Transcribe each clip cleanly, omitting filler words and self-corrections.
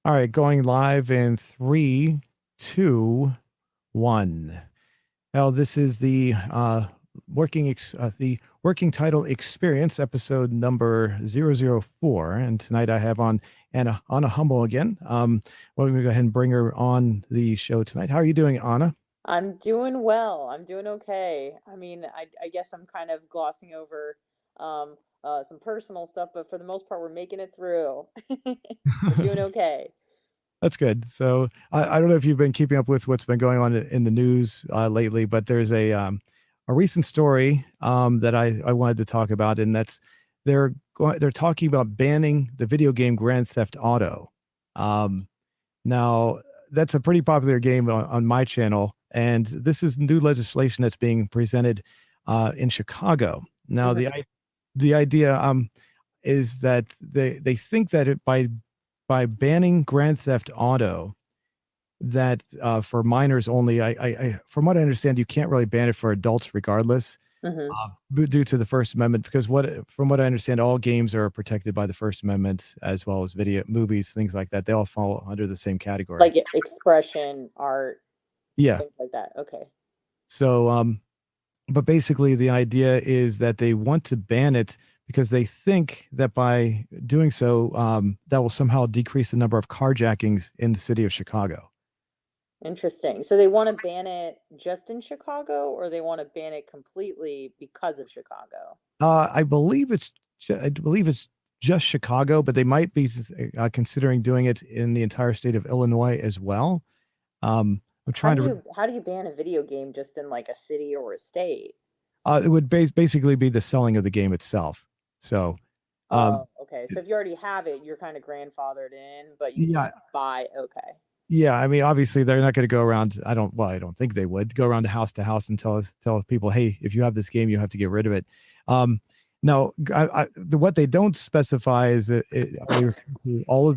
All right, going live in three, two, one. Now, this is the working title experience episode number 004. And tonight I have on Anna Hummel again. Well, we're going to go ahead and bring her on the show tonight. How are you doing, Anna? I'm doing well. I'm doing okay. I mean, I guess I'm kind of glossing over some personal stuff, but for the most part, we're making it through. We're doing okay. That's good. So I don't know if you've been keeping up with what's been going on in the news lately, but there's a recent story that I wanted to talk about, and that's they're talking about banning the video game Grand Theft Auto. Um, Now that's a pretty popular game on my channel, and this is new legislation that's being presented in Chicago. Now Mhm. the idea is that they think that by banning Grand Theft Auto, that for minors only. From what I understand, you can't really ban it for adults, regardless, Mhm. due to the First Amendment. Because from what I understand, all games are protected by the First Amendment, as well as video, movies, things like that. They all fall under the same category. Like expression, art, Yeah. things like that. Okay. So, but basically, the idea is that they want to ban it because they think that by doing so, that will somehow decrease the number of carjackings in the city of Chicago. Interesting. So they want to ban it just in Chicago, or they want to ban it completely because of Chicago? I believe I believe it's just Chicago, but they might be considering doing it in the entire state of Illinois as well. I'm trying to. How do you ban a video game just in like a city or a state? It would basically be the selling of the game itself. So, um, Oh, okay. So if you already have it, you're kind of grandfathered in, but you yeah, can't buy. Okay. yeah. I mean, obviously, they're not going to go around. I don't think they would go around to house and tell people, hey, if you have this game, you have to get rid of it. Um, no, what they don't specify is are they referring to all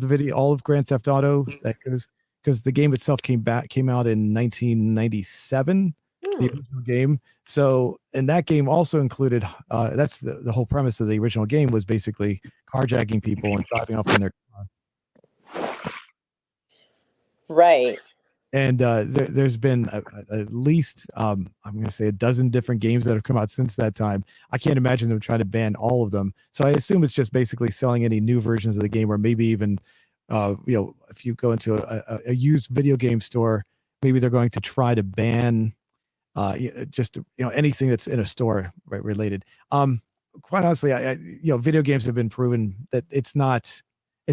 of Grand Theft Auto that goes, because the game itself came out in 1997, the Hmm. original game. So, and that game also included that's the whole premise of the original game was basically carjacking people and driving off in their car. Right. And there's been at least I'm going to say a dozen different games that have come out since that time. I can't imagine them trying to ban all of them. So I assume it's just basically selling any new versions of the game, or maybe even if you go into a used video game store, maybe they're going to try to ban just anything that's in a store, right, related. Quite honestly, video games have been proven that it's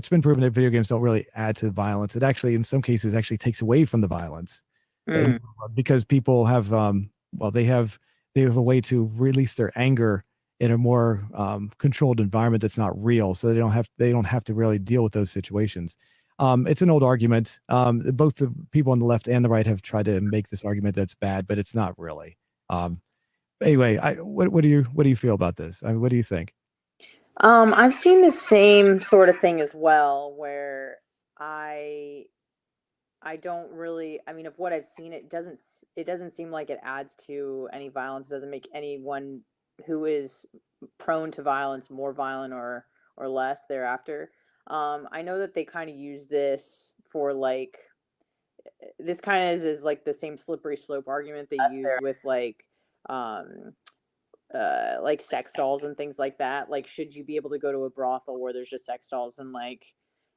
been proven that video games don't really add to the violence. It actually, in some cases, actually takes away from the violence, Mm. and because people have they have a way to release their anger in a more controlled environment that's not real, so they don't have to really deal with those situations. It's an old argument. Both the people on the left and the right have tried to make this argument that's bad, but it's not really. Um, anyway, what do you feel about this? I mean, what do you think? I've seen the same sort of thing as well, where I I don't really. I mean, of what I've seen, it doesn't seem like it adds to any violence. It doesn't make anyone who is prone to violence more violent or less thereafter. I know that they kind of use this for like this kind of is like the same slippery slope argument they That's use there. with um like sex dolls and things like that. Like, should you be able to go to a brothel where there's just sex dolls and like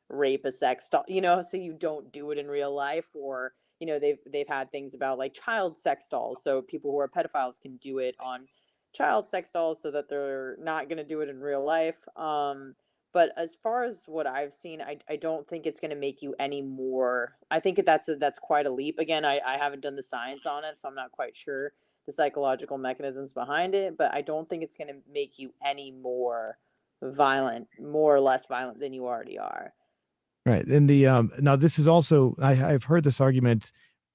rape a sex doll, so you don't do it in real life? Or they've had things about like child sex dolls, so people who are pedophiles can do it on child sex dolls so that they're not going to do it in real life. But as far as what I've seen, I don't think it's going to make you any more. I think that's quite a leap. Again, I haven't done the science on it, so I'm not quite sure the psychological mechanisms behind it, but I don't think it's going to make you any more violent, more or less violent than you already are. Right. And the now this is also I've heard this argument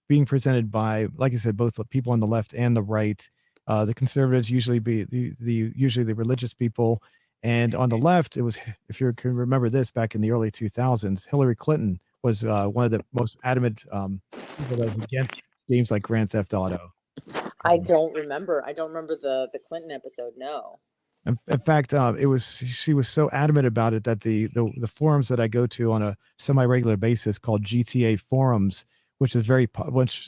being presented by, like I said, both the people on the left and the right. The conservatives usually be usually the religious people, and on the left, it was, if you can remember this, back in the early 2000s, Hillary Clinton was one of the most adamant people that was against games like Grand Theft Auto. I don't remember. I don't remember the Clinton episode. No. In fact, it was she was so adamant about it that the forums that I go to on a semi-regular basis called GTA forums, which is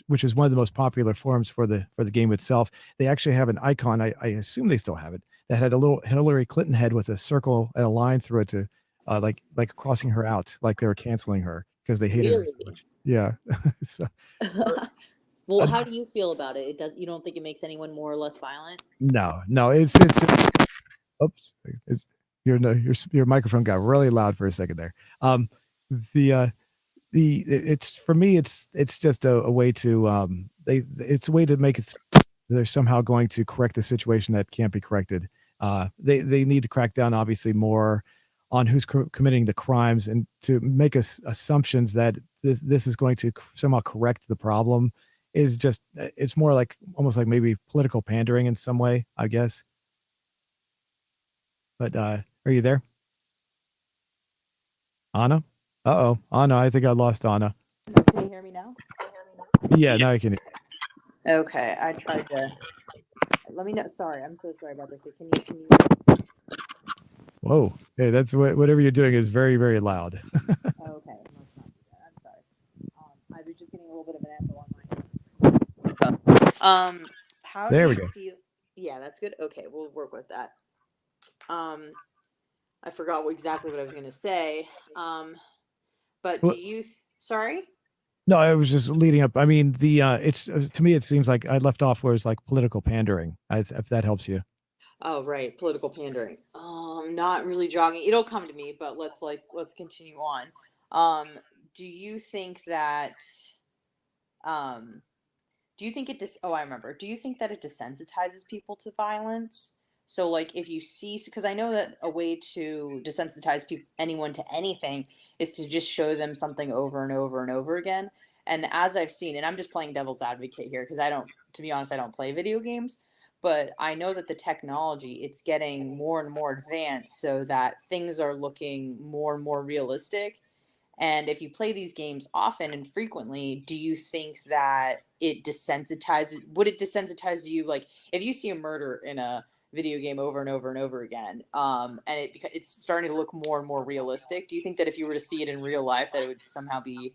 which is one of the most popular forums for the game itself. They actually have an icon. I assume they still have it, that had a little Hillary Clinton head with a circle and a line through it to like crossing her out, like they were canceling her because they hated her so Really? much. Yeah. So, Well, uh, how do you feel about it? You don't think it makes anyone more or less violent? no, it's oops, it's no, your microphone got really loud for a second there. The it's for me, it's just a way to it's a way to make it they're somehow going to correct the situation that can't be corrected. They need to crack down obviously more on who's committing the crimes and to make us assumptions that this is going to somehow correct the problem is just it's more like almost like maybe political pandering in some way, I guess. But are you there, Anna? Uh-oh, Anna, I think I lost Anna. Can you hear me now? Yeah, now I can. Okay, I tried to. Let me know. Sorry, I'm so sorry about this. Can you? Whoa, hey, that's whatever you're doing is very, very loud. Okay, let's not do that. I'm sorry. I was just getting a little bit of an echo on my. How do There we you go. feel? Yeah, that's good. Okay, we'll work with that. Um, I forgot exactly what I was gonna say. But do Well, you? Sorry. no, I was just leading up. I mean, it's to me, it seems like I left off where it's like political pandering. If that helps you. Oh, right, political pandering. Not really jogging. It'll come to me, but let's continue on. Um, do you think that um do you think oh, I remember. Do you think that it desensitizes people to violence? So like if you see because I know that a way to desensitize people anyone to anything is to just show them something over and over and over again. And as I've seen, and I'm just playing devil's advocate here because I don't to be honest, I don't play video games, but I know that the technology it's getting more and more advanced so that things are looking more and more realistic and if you play these games often and frequently, do you think that it desensitizes? Would it desensitize you? Like if you see a murder in a video game over and over and over again, and it's starting to look more and more realistic. Do you think that if you were to see it in real life, that it would somehow be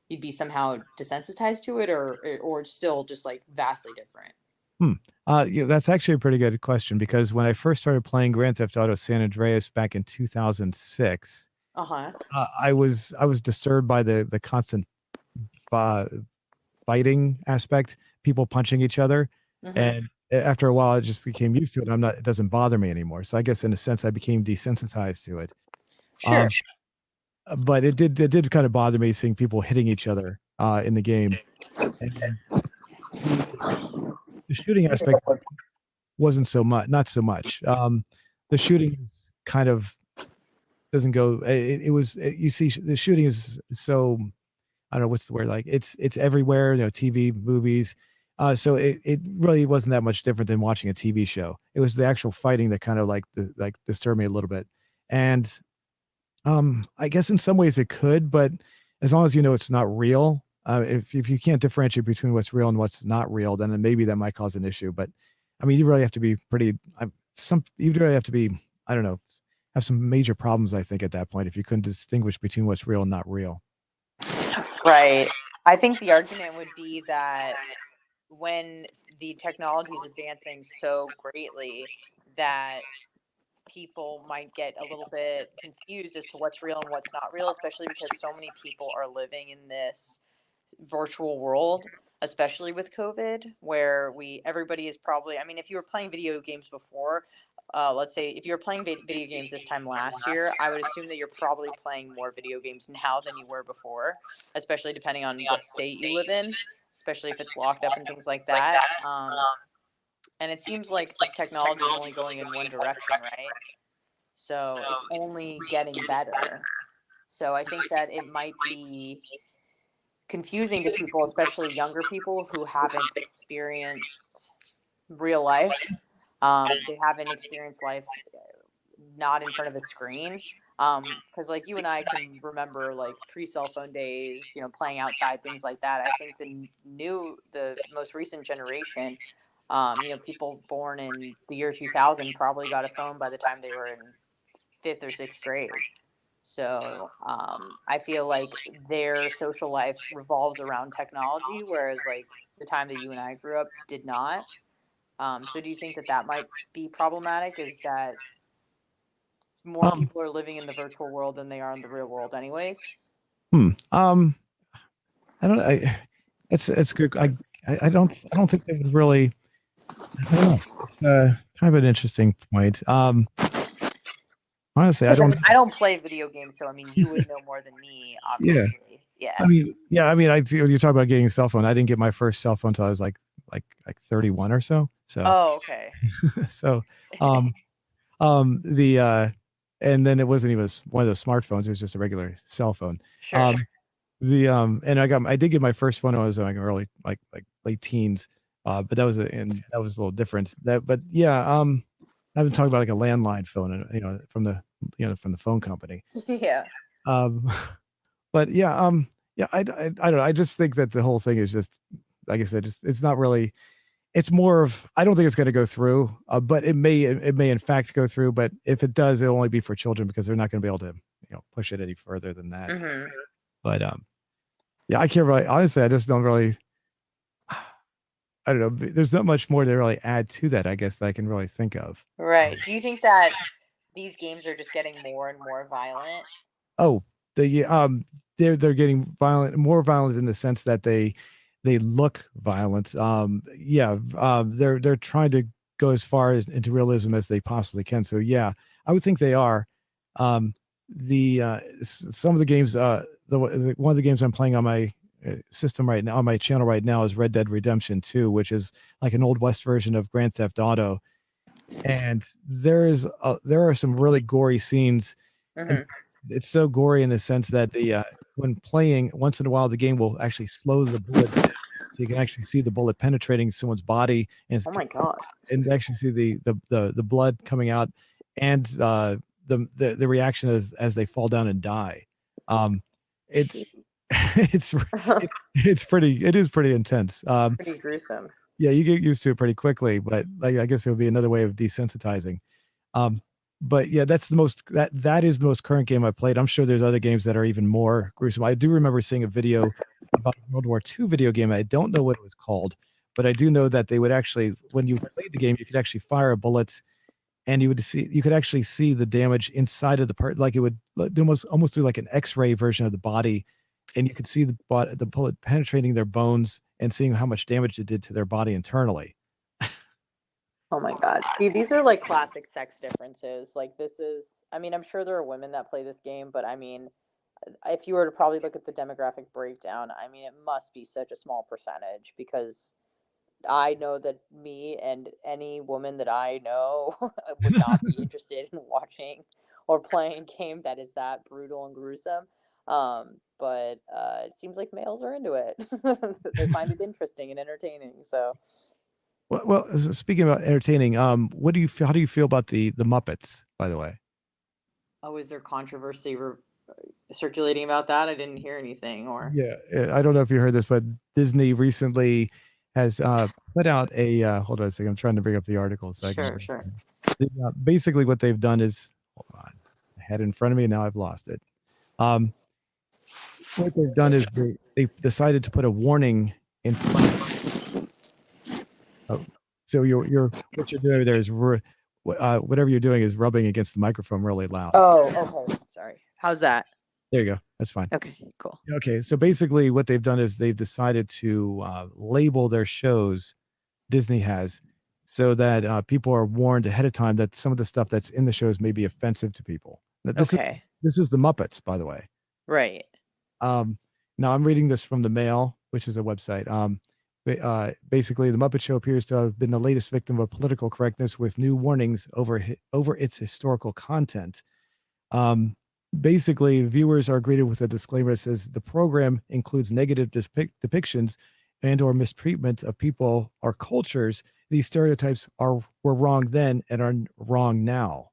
you'd be somehow desensitized to it, or it's still just like vastly different? Hmm. Yeah, that's actually a pretty good question because when I first started playing Grand Theft Auto San Andreas back in 2006, Uh huh. I was disturbed by the constant uh, fighting aspect, people punching each other, Mm-hmm. and after a while, I just became used to it. I'm not. It doesn't bother me anymore. So I guess in a sense, I became desensitized to it. Sure. Um, but it did kind of bother me seeing people hitting each other in the game, and the the shooting aspect wasn't so much, not so much. The shooting is kind of doesn't go. You see the shooting is so I don't know what's the word like it's everywhere. TV, movies. So it really wasn't that much different than watching a TV show. It was the actual fighting that kind of like disturbed me a little bit, and I guess in some ways it could, but as long as you know it's not real, if you can't differentiate between what's real and what's not real, then maybe that might cause an issue. But I mean, you really have to be pretty. You really have to be. I don't know. Have some major problems, I think, at that point if you couldn't distinguish between what's real and not real. Right. I think the argument would be that when the technology is advancing so greatly that people might get a little bit confused as to what's real and what's not real, especially because so many people are living in this virtual world, especially with COVID, where everybody is probably. I mean, if you were playing video games before, let's say if you were playing video games this time last year, I would assume that you're probably playing more video games now than you were before, especially depending on what state you live in, especially if it's locked up and things like that. And it seems like this technology is only going in one direction, right? So it's only getting better. So I think that it might be confusing to people, especially younger people who haven't experienced real life. They haven't experienced life not in front of a screen. Because like you and I can remember like pre-cell phone days, playing outside, things like that. I think the most recent generation People born in the year 2000 probably got a phone by the time they were in 5th or 6th grade. So I feel like their social life revolves around technology, whereas like the time that you and I grew up did not. So do you think that that might be problematic? Is that more Um, people are living in the virtual world than they are in the real world, anyways? hmm. I don't. It's good. I don't think they would really. I don't know. It's kind of an interesting point. Honestly, I 'Cause, I don't. mean, I don't play video games, so I mean, you would know more than me, Yeah. obviously. Yeah. I mean, yeah. I mean, you're talking about getting a cell phone. I didn't get my first cell phone until I was like 31 or so. So Oh, okay. so um the and then it wasn't even one of those smartphones. It was just a regular cell phone. Sure. And I did get my first phone when I was like early like late teens. But that was a little different. But yeah, I've been talking about like a landline phone, and from the phone company. Yeah. Um, but yeah, I don't know. I just think that the whole thing is just, like I said, it's not really. It's more of, I don't think it's going to go through, but it may in fact go through. But if it does, it'll only be for children because they're not going to be able to push it any further than that. Hmm. But yeah, I can't really, honestly, I just don't really. I don't know. There's not much more to really add to that, I guess, that I can really think of. Right. Do you think that these games are just getting more and more violent? Oh, they're getting violent, more violent in the sense that they look violent. Yeah, they're trying to go as far as into realism as they possibly can. So yeah, I would think they are. Some of the games, one of the games I'm playing on my system right now, on my channel right now, is Red Dead Redemption 2, which is like an old west version of Grand Theft Auto, and there are some really gory scenes, and Hmm. it's so gory in the sense that when playing, once in a while the game will actually slow the bullet down, so you can actually see the bullet penetrating someone's body, Oh my God. and actually see the blood coming out, and the reaction as they fall down and die. It's it's it is pretty intense. Pretty gruesome. Yeah, you get used to it pretty quickly, but like I guess it would be another way of desensitizing. Um, but yeah, that is the most current game I played. I'm sure there's other games that are even more gruesome. I do remember seeing a video about a World War II video game. I don't know what it was called, but I do know that they would actually, when you played the game, you could actually fire a bullet, and you could actually see the damage inside of the part, like it would almost do like an X-ray version of the body, and you could see the bullet penetrating their bones and seeing how much damage it did to their body internally. Oh my God. See, these are like classic sex differences. Like I mean, I'm sure there are women that play this game, but I mean, if you were to probably look at the demographic breakdown, I mean, it must be such a small percentage because I know that me and any woman that I know would not be interested in watching or playing a game that is that brutal and gruesome. But it seems like males are into it. They find it interesting and entertaining. So, Speaking about entertaining, what do you feel? How do you feel about the Muppets, by the way? oh, is there controversy circulating about that? I didn't hear anything. Or Yeah, I don't know if you heard this, but Disney recently has put out a hold on a second. I'm trying to bring up the article so I can. sure. Basically, what they've done is, hold on, I had it in front of me, now I've lost it. Um, what they've done is they decided to put a warning in front. Oh, so what you're doing there is whatever you're doing is rubbing against the microphone really loud. Oh, okay. Sorry. How's that? There you go. That's fine. Okay, cool. Okay, so basically what they've done is they've decided to label their shows, Disney has, so that people are warned ahead of time that some of the stuff that's in the shows may be offensive to people. Okay. This is the Muppets, by the way. Right. Now I'm reading this from the Mail, which is a website. Basically, the Muppet Show appears to have been the latest victim of political correctness with new warnings over its historical content. Basically, viewers are greeted with a disclaimer that says the program includes negative depictions and or mistreatment of people or cultures. These stereotypes were wrong then and are wrong now.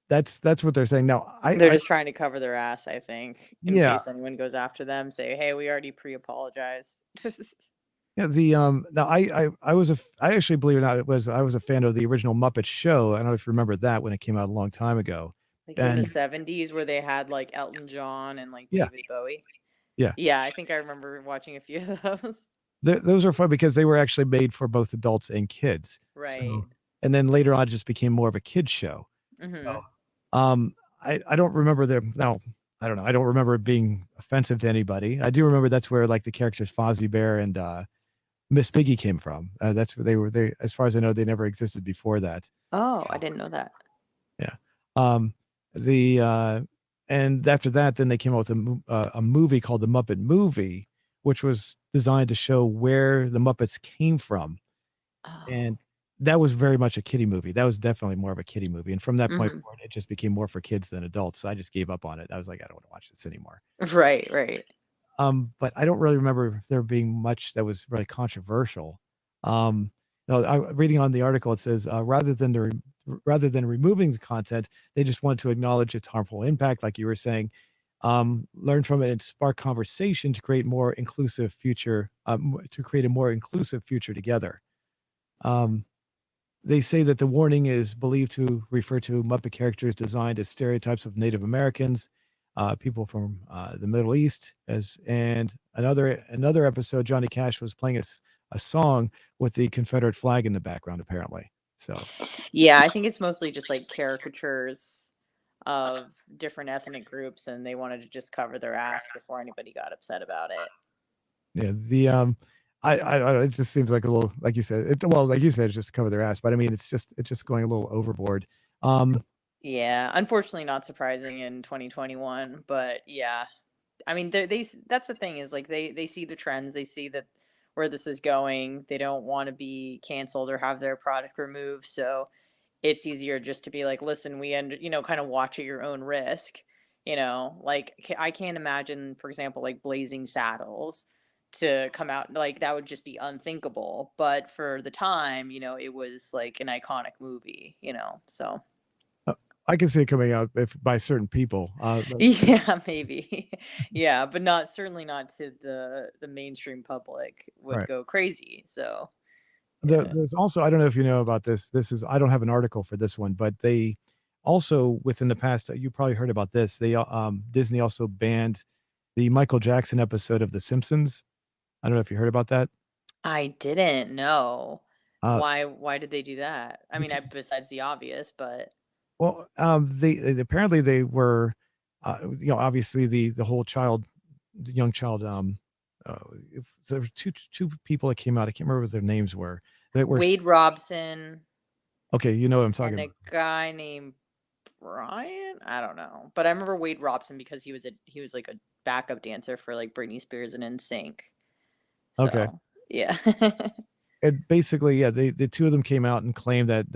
That's what they're saying. Now, They're just trying to cover their ass, I think, in Yeah. case anyone goes after them. Say, hey, we already pre-apologized. Yeah, the now I actually, believe it or not, I was a fan of the original Muppet Show. I don't know if you remember that when it came out a long time ago. Like in the And 70s where they had like Elton John and like yeah, David Bowie. yeah. Yeah, I think I remember watching a few of those. Those are fun because they were actually made for both adults and kids. Right. So, and then later on, it just became more of a kids show. So, Mhm. um, I don't remember them now. I don't know. I don't remember it being offensive to anybody. I do remember that's where like the characters Fozzie Bear and Miss Piggy came from. That's where they were. They, as far as I know, they never existed before that. Oh, I So, didn't know that. yeah. Um, the and after that, then they came out with a movie called The Muppet Movie, which was designed to show where the Muppets came from, Oh. and that was very much a kiddie movie. That was definitely more of a kiddie movie, and from that point Mhm. forward, it just became more for kids than adults. So I just gave up on it. I was like, I don't want to watch this anymore. Right, right. But I don't really remember there being much that was really controversial. No, reading on the article, it says rather than removing the content, they just want to acknowledge its harmful impact, like you were saying, learn from it and spark conversation to create more inclusive future, to create a more inclusive future together. Um, they say that the warning is believed to refer to Muppet characters designed as stereotypes of Native Americans, people from the Middle East. As and another episode, Johnny Cash was playing a song with the Confederate flag in the background, apparently. So Yeah, I think it's mostly just like caricatures of different ethnic groups and they wanted to just cover their ass before anybody got upset about it. yeah, the it just seems like a little, like you said, well, like you said, it's just to cover their ass, but I mean, it's just going a little overboard. Um, Yeah, unfortunately not surprising in 2021, but yeah. I mean, that's the thing is like they see the trends, they see that where this is going. They don't want to be canceled or have their product removed, so it's easier just to be like, listen, kind of watch at your own risk. Like I can't imagine, for example, like Blazing Saddles to come out like that would just be unthinkable. But for the time, it was like an iconic movie. So uh, I can see it coming out if by certain people. yeah, maybe. Yeah, but not certainly not to the mainstream public would Right. go crazy. So yeah. There's also, I don't know if you know about this. This is, I don't have an article for this one, but they also within the past, you probably heard about this. They Disney also banned the Michael Jackson episode of The Simpsons. I don't know if you heard about that. I didn't know. Uh, Why did they do that? I mean, because besides the obvious, but well, they apparently they were, obviously the whole the young child, uh, there were two people that came out. I can't remember what their names were. That were Wade Robson okay. You know what I'm talking and about. a guy named Brian? I don't know. But I remember Wade Robson because he was like a backup dancer for like Britney Spears and NSYNC. Okay. So, yeah. It basically, yeah, the two of them came out and claimed that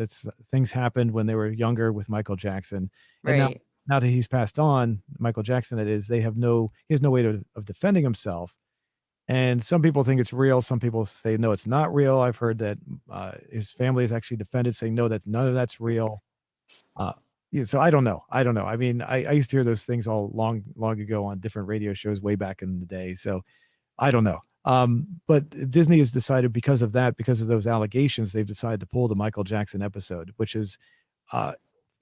things happened when they were younger with Michael Jackson, and Right. now that he's passed on, Michael Jackson, that is, he has no way of defending himself, and some people think it's real, some people say no, it's not real. I've heard that his family has actually defended, saying no, that none of that's real. Uh, yeah, so I don't know. I mean, I used to hear those things all long ago on different radio shows way back in the day. So I don't know. But Disney has decided because of that, because of those allegations, they've decided to pull the Michael Jackson episode, which is uh,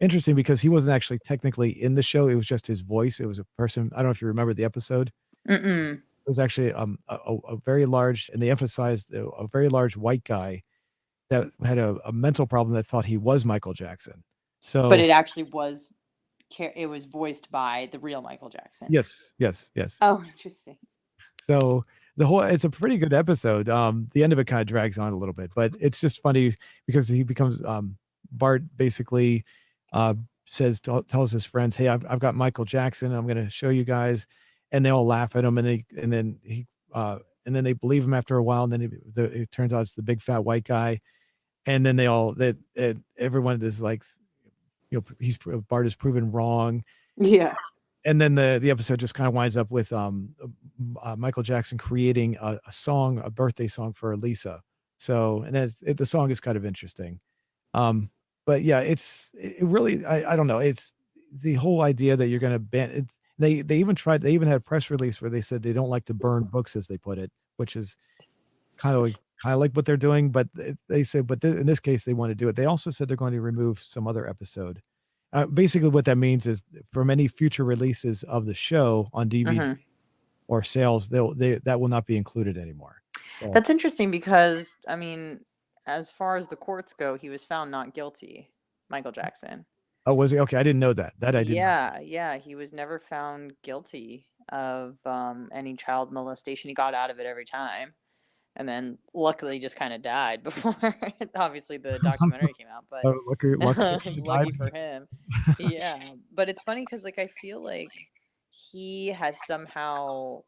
interesting because he wasn't actually technically in the show. It was just his voice. It was a person. I don't know if you remember the episode. Mm-mm. It was actually a very large, and they emphasized a very large white guy that had a mental problem that thought he was Michael Jackson. But So it actually was it was voiced by the real Michael Jackson. yes, yes, yes. Oh, interesting. So it's a pretty good episode. The end of it kind of drags on a little bit, but it's just funny because he becomes Bart basically uh tells his friends, "Hey, I've got Michael Jackson. I'm going to show you guys," and they all laugh at him, and then they believe him after a while, and then it turns out it's the big fat white guy, and then everyone is like, Bart is proven wrong, Yeah. and then the episode just kind of winds up with Michael Jackson creating a song, a birthday song for Lisa. So, and then the song is kind of interesting. Um, but yeah, it really, I don't know. It's the whole idea that you're going to ban it. They even had a press release where they said they don't like to burn books, as they put it, which is kind of like what they're doing, but they said, but in this case, they want to do it. They also said they're going to remove some other episode. Basically, what that means is from any future releases of the show on DVD hmm or sales, that will not be included anymore. So, That's interesting because, I mean, as far as the courts go, he was found not guilty, Michael Jackson. oh, was he? Okay, I didn't know that. That I did not. Yeah, he was never found guilty of any child molestation. He got out of it every time. And then luckily just kind of died before obviously the documentary came out, but Luckily, he died. lucky for him. Yeah. But it's funny because like I feel like he has somehow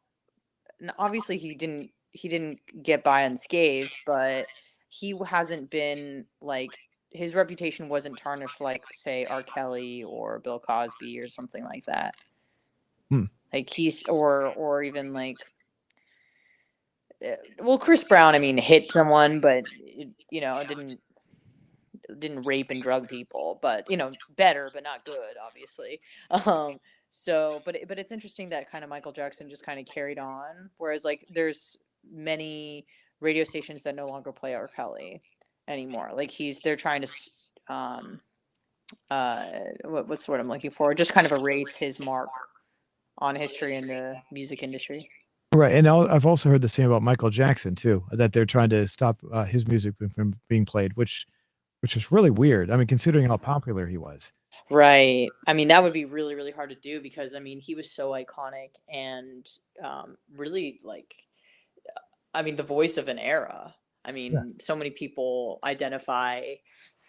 obviously he didn't get by unscathed, but he hasn't been like his reputation wasn't tarnished like say R. Kelly or Bill Cosby or something like that. Hmm. Like he's or even like well, Chris Brown, I mean, hit someone, but didn't rape and drug people, but better, but not good, obviously. So, but it's interesting that kind of Michael Jackson just kind of carried on, whereas like there's many radio stations that no longer play R. Kelly anymore. Like they're trying to what's the word I'm looking for? Just kind of erase his mark on history in the music industry. Right, and I've also heard the same about Michael Jackson too, that they're trying to stop his music from being played, which is really weird. I mean, considering how popular he was. Right. I mean, that would be really, really hard to do because I mean, he was so iconic and really like, I mean, the voice of an era. I Yeah. mean, so many people identify.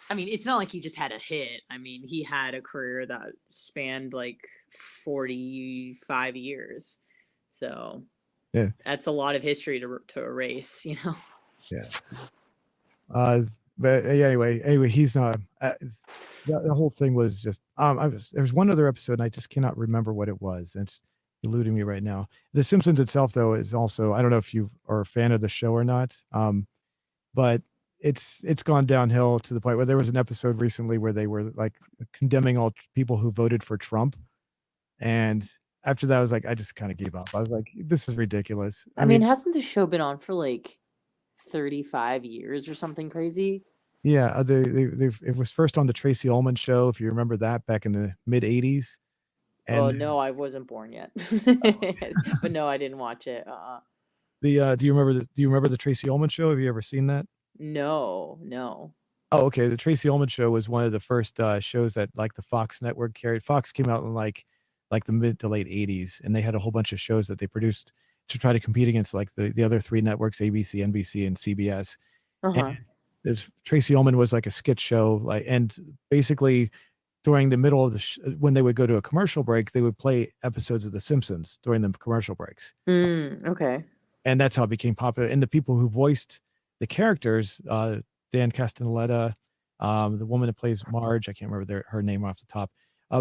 I mean, it's not like he just had a hit. I mean, he had a career that spanned like 45 years. So Yeah. that's a lot of history to erase, Yeah. But anyway, he's not. The whole thing was just. There's one other episode, and I just cannot remember what it was. And it's eluding me right now. The Simpsons itself, though, is also. I don't know if you are a fan of the show or not. But it's gone downhill to the point where there was an episode recently where they were like condemning all people who voted for Trump, and after that, I was like, I just kind of gave up. I was like, this is ridiculous. I mean, hasn't the show been on for like 35 years or something crazy? Yeah, it was first on the Tracy Olman show, if you remember that, back in the mid '80s. Oh And no, I wasn't born yet. But no, I didn't watch it. do you remember the Tracy Ullman show? Have you ever seen that? No. Oh, okay. The Tracy Ullman show was one of the first shows that like the Fox network carried. Fox came out in like the mid to late '80s, and they had a whole bunch of shows that they produced to try to compete against like the other three networks, ABC, NBC, and CBS. Uh-huh. And Tracy Ullman was like a skit show, and basically during the middle of when they would go to a commercial break, they would play episodes of The Simpsons during the commercial breaks. Okay. And that's how it became popular. And the people who voiced the characters, Dan Castellaneta, the woman that plays Marge, I can't remember her name off the top.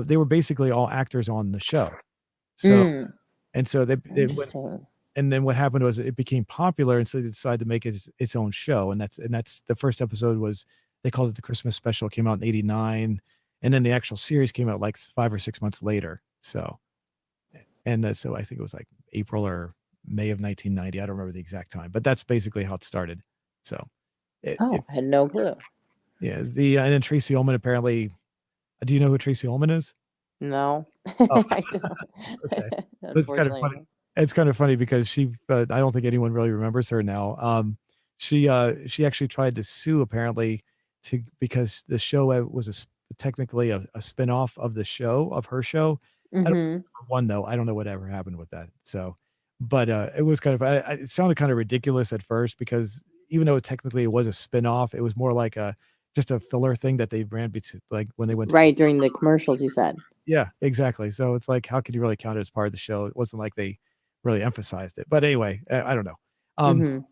They were basically all actors on the show. So, and so they went, and then what happened was it became popular, and so they decided to make it its own show. And that's the first episode was, they called it the Christmas special. It came out in '89, and then the actual series came out like 5 or 6 months later. So, so I think it was like April or May of 1990. I don't remember the exact time, but that's basically how it started. So, I had no clue. Yeah, and then Tracy Ullman apparently. Do you know who Tracy Ullman is? No, Oh. I don't. Okay, it's kind of funny. It's kind of funny because I don't think anyone really remembers her now. She actually tried to sue apparently because the show was technically a spinoff of her show. I don't one though. I don't know whatever happened with that. So, but it was kind of it sounded kind of ridiculous at first because even though technically it was a spinoff, it was more like just a filler thing that they ran like when they went during the commercials. You said. Yeah, exactly. So it's like, how could you really count it as part of the show? It wasn't like they really emphasized it. But anyway, I don't know.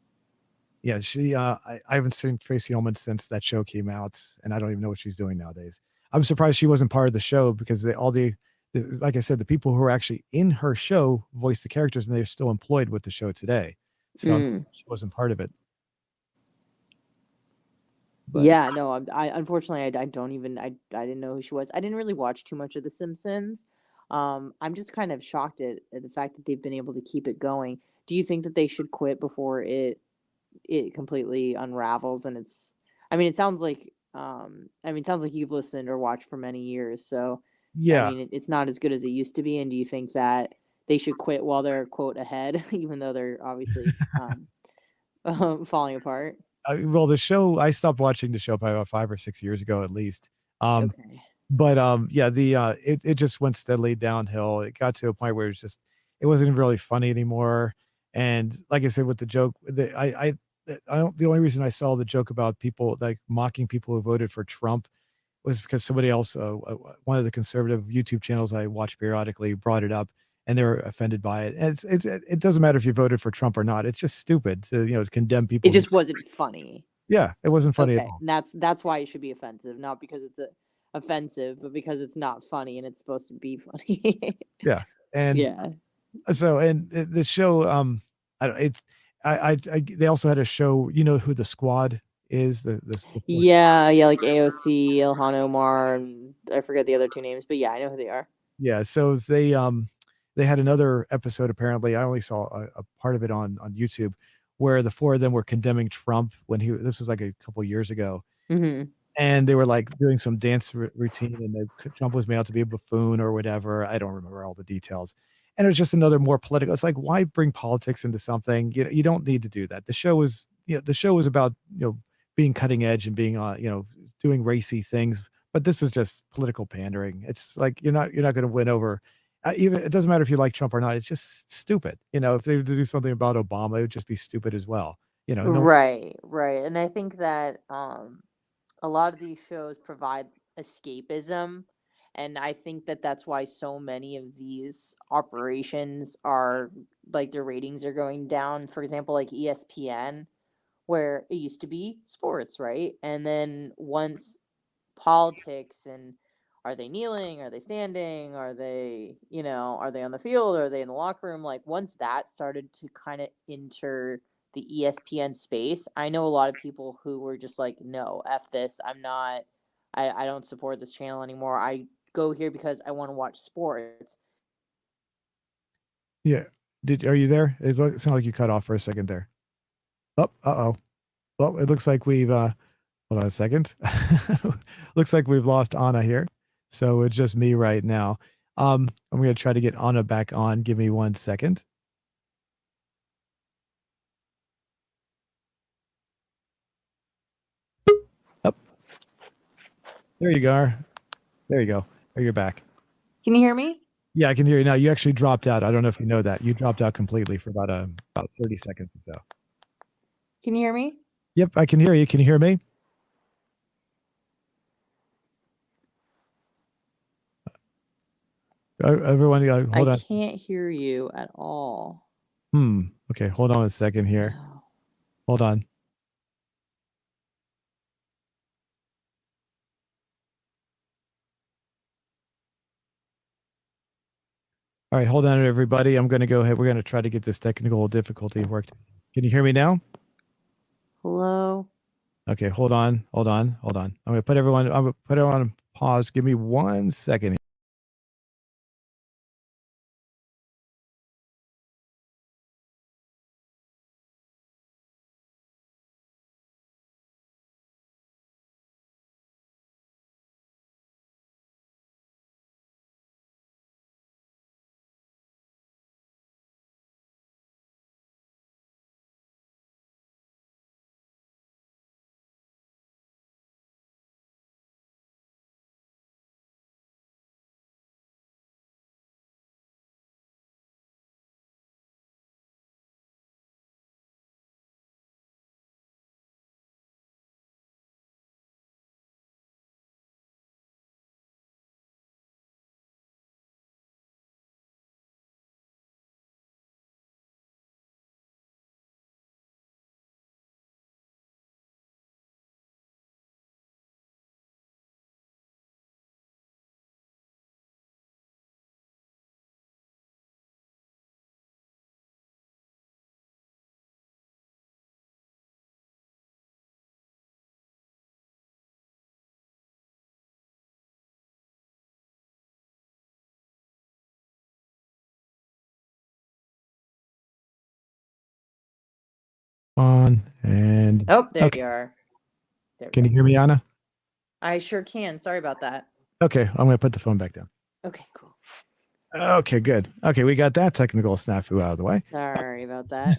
Yeah, I haven't seen Tracy Ullman since that show came out, and I don't even know what she's doing nowadays. I'm surprised she wasn't part of the show because like I said, the people who are actually in her show voice the characters, and they're still employed with the show today. So she wasn't part of it. But. Yeah, no, I unfortunately I don't even I didn't know who she was. I didn't really watch too much of The Simpsons. I'm just kind of shocked at the fact that they've been able to keep it going. Do you think that they should quit before it it completely unravels, and it's. I mean, it sounds like. It sounds like you've listened or watched for many years. So, I Yeah. mean, it's not as good as it used to be. And do you think that they should quit while they're quote ahead, even though they're obviously falling apart? Well, the show I stopped watching the show probably about 5 or 6 years ago at least. Um, Okay. but yeah, it just went steadily downhill. It got to a point where it wasn't even really funny anymore. And like I said, with the joke, I don't, the only reason I saw the joke about people like mocking people who voted for Trump was because somebody else, one of the conservative YouTube channels I watch periodically brought it up, and they were offended by it. And it doesn't matter if you voted for Trump or not. It's just stupid to condemn It people who. just wasn't funny. Yeah, it wasn't funny at Okay, all. and that's why it should be offensive, not because it's offensive, but because it's not funny and it's supposed to be funny. Yeah, and Yeah. so and the show, I don't it's I they also had a show, you know who the Squad is? The 4. Yeah, yeah, like AOC, Ilhan Omar, and I forget the other two names, but yeah, I know who they are. Yeah, so they had another episode apparently, I only saw a part of it on YouTube, where the 4 of them were condemning Trump when this was like a couple years ago, Mhm. and they were, like, doing some dance routine, and Trump was made out to be a buffoon or whatever. I don't remember all the details, and it was just another more political. It's like, why bring politics into something? You don't need to do that. The show was about, being cutting edge and being, doing racy things, but this is just political pandering. It's like, you're not gonna win over, even it doesn't matter if you like Trump or not, it's just stupid. If they were to do something about Obama, it would just be stupid as well. No. Right, right. And I think that a lot of these shows provide escapism, and I think that that's why so many of these operations are like their ratings are going down. For example, like ESPN, where it used to be sports, right? And then once politics and are they kneeling? Are they standing? Are they on the field? Are they in the locker room? Like once that started to kind of enter the ESPN space, I know a lot of people who were just like, no, F this. I don't support this channel anymore. I go here because I want to watch sports. Yeah. Are you there? It sounded like you cut off for a second there. Oh, uh-oh. Well, it looks like we've hold on a second. Looks like we've lost Anna here. So it's just me right now. I'm gonna try to get Anna back on. Give me 1 second. Up. There you go. There you go. There you're back. Can you hear me? Yeah, I can hear you now. You actually dropped out. I don't know if you know that. You dropped out completely for about 30 seconds or so. Can you hear me? Yep, I can hear you. Can you hear me? Everyone, I hold on. can't hear you at all. Okay, hold on a second here. No. Hold on. All right, hold on, everybody. I'm going to go ahead. We're going to try to get this technical difficulty worked. Can you hear me now? Hello? Okay, hold on. I'm going to put everyone on pause. Give me 1 second. On and Oh, there okay. you are. There we Can go. you hear me, Anna? I sure can. Sorry about that. Okay, I'm gonna put the phone back down. Okay, cool. Okay, good. Okay, we got that technical snafu out of the way. Sorry about that.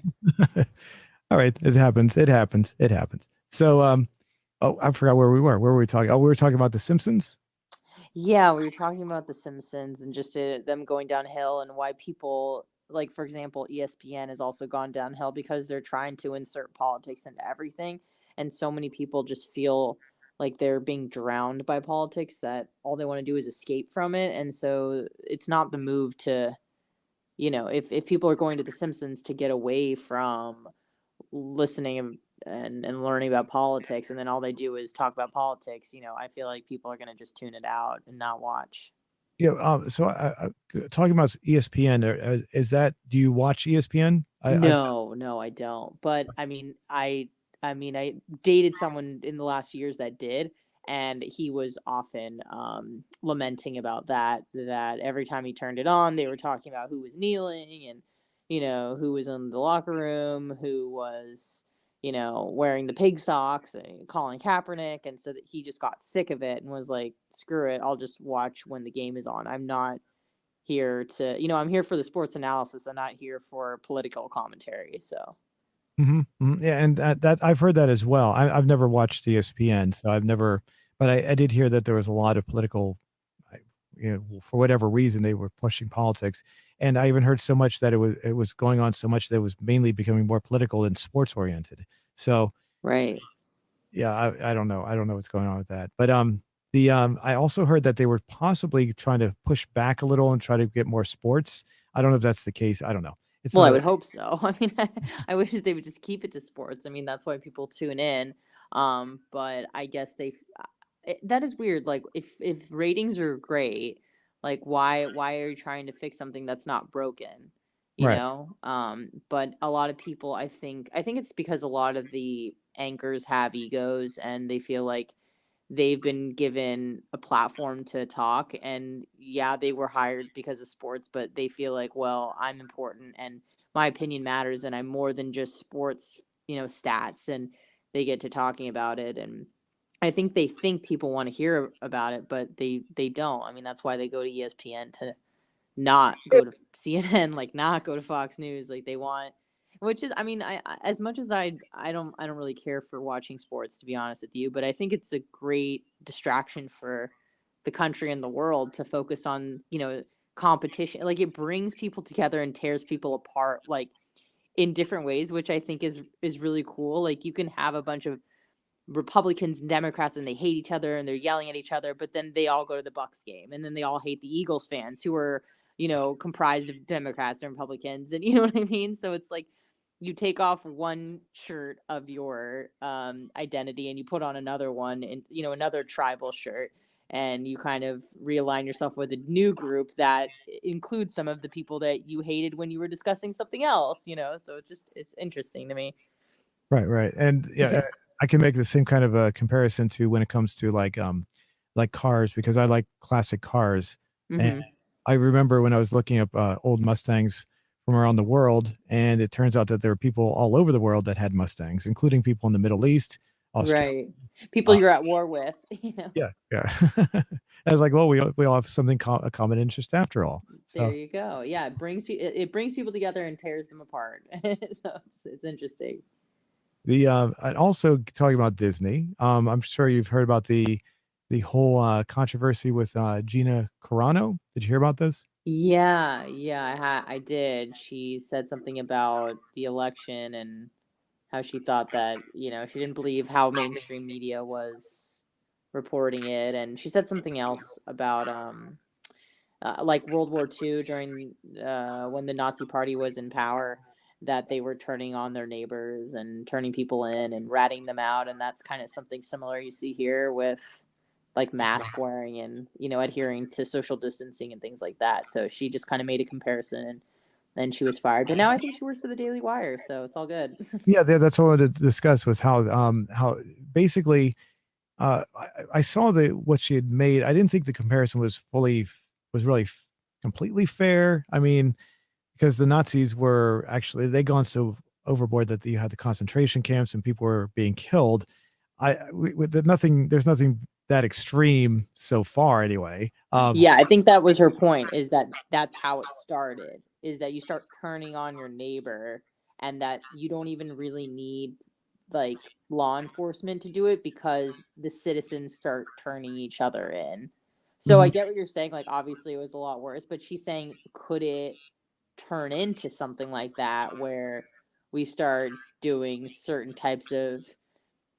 All right, it happens. It happens. It happens. So, oh, I forgot where we were. Where were we talking? Oh, we were talking about The Simpsons. Yeah, we were talking about The Simpsons and just them going downhill and why people, like, for example, ESPN has also gone downhill because they're trying to insert politics into everything. And so many people just feel like they're being drowned by politics that all they want to do is escape from it. And so it's not the move to, if people are going to The Simpsons to get away from listening and learning about politics, and then all they do is talk about politics, I feel like people are going to just tune it out and not watch. Yeah. So, talking about ESPN, is that? Do you watch ESPN? No, I don't. But I dated someone in the last few years that did, and he was often lamenting about that every time he turned it on, they were talking about who was kneeling and who was in the locker room, who was wearing the pig socks and calling Kaepernick, and so that he just got sick of it and was like, screw it, I'll just watch when the game is on. I'm not here to, I'm here for the sports analysis. I'm not here for political commentary. So, Yeah, and that I've heard that as well. I've never watched ESPN, so I've never, but I did hear that there was a lot of political, for whatever reason they were pushing politics, and I even heard so much that it was going on so much that it was mainly becoming more political than sports oriented. So right. yeah, I don't know. I don't know what's going on with that. But I also heard that they were possibly trying to push back a little and try to get more sports. I don't know if that's the case. I don't know. It's Well, I not would hope so. I mean, I wish they would just keep it to sports. I mean, that's why people tune in. But I guess that is weird. Like, if ratings are great, like, why are you trying to fix something that's not broken? right. But a lot of people, I think it's because a lot of the anchors have egos and they feel like they've been given a platform to talk, and yeah, they were hired because of sports, but they feel like, well, I'm important and my opinion matters and I'm more than just sports, stats, and they get to talking about it. And I think they think people want to hear about it, but they don't. I mean, that's why they go to ESPN, to not go to CNN, like not go to Fox News, like they want, which is, I mean, as much as I don't really care for watching sports, to be honest with you, but I think it's a great distraction for the country and the world to focus on, competition. Like, it brings people together and tears people apart, like, in different ways, which I think is really cool. Like, you can have a bunch of Republicans and Democrats and they hate each other and they're yelling at each other, but then they all go to the Bucks game and then they all hate the Eagles fans who are, comprised of Democrats and Republicans, and you know what I mean? So it's like you take off one shirt of your identity and you put on another one, and another tribal shirt, and you kind of realign yourself with a new group that includes some of the people that you hated when you were discussing something else, so it's interesting to me. Right. And yeah, I can make the same kind of a comparison to when it comes to like cars, because I like classic cars. And Hmm. I remember when I was looking up old Mustangs from around the world, and it turns out that there are people all over the world that had Mustangs, including people in the Middle East, Australia. Right. People you're at war with, Yeah. I was like, well, we all have something a common interest after all. There So you go. Yeah, it brings people together and tears them apart. So it's interesting. and also talking about Disney, I'm sure you've heard about the whole controversy with Gina Carano. Did you hear about this? Yeah, I did. She said something about the election and how she thought that, she didn't believe how mainstream media was reporting it, and she said something else about like World War II, during when the Nazi Party was in power, that they were turning on their neighbors and turning people in and ratting them out, and that's kind of something similar you see here with like mask wearing and adhering to social distancing and things like that. So she just kind of made a comparison, and then she was fired. But now I think she works for the Daily Wire, so it's all good. Yeah, that's all I wanted to discuss was how basically I saw what she had made. I didn't think the comparison was really completely fair. I mean, because the Nazis were actually they gone so overboard that you had the concentration camps and people were being killed. There's nothing that extreme so far anyway. Yeah, I think that was her point, is that that's how it started, is that you start turning on your neighbor and that you don't even really need like law enforcement to do it because the citizens start turning each other in. So I Mhm. get what you're saying, like obviously it was a lot worse, but she's saying could it turn into something like that where we start doing certain types of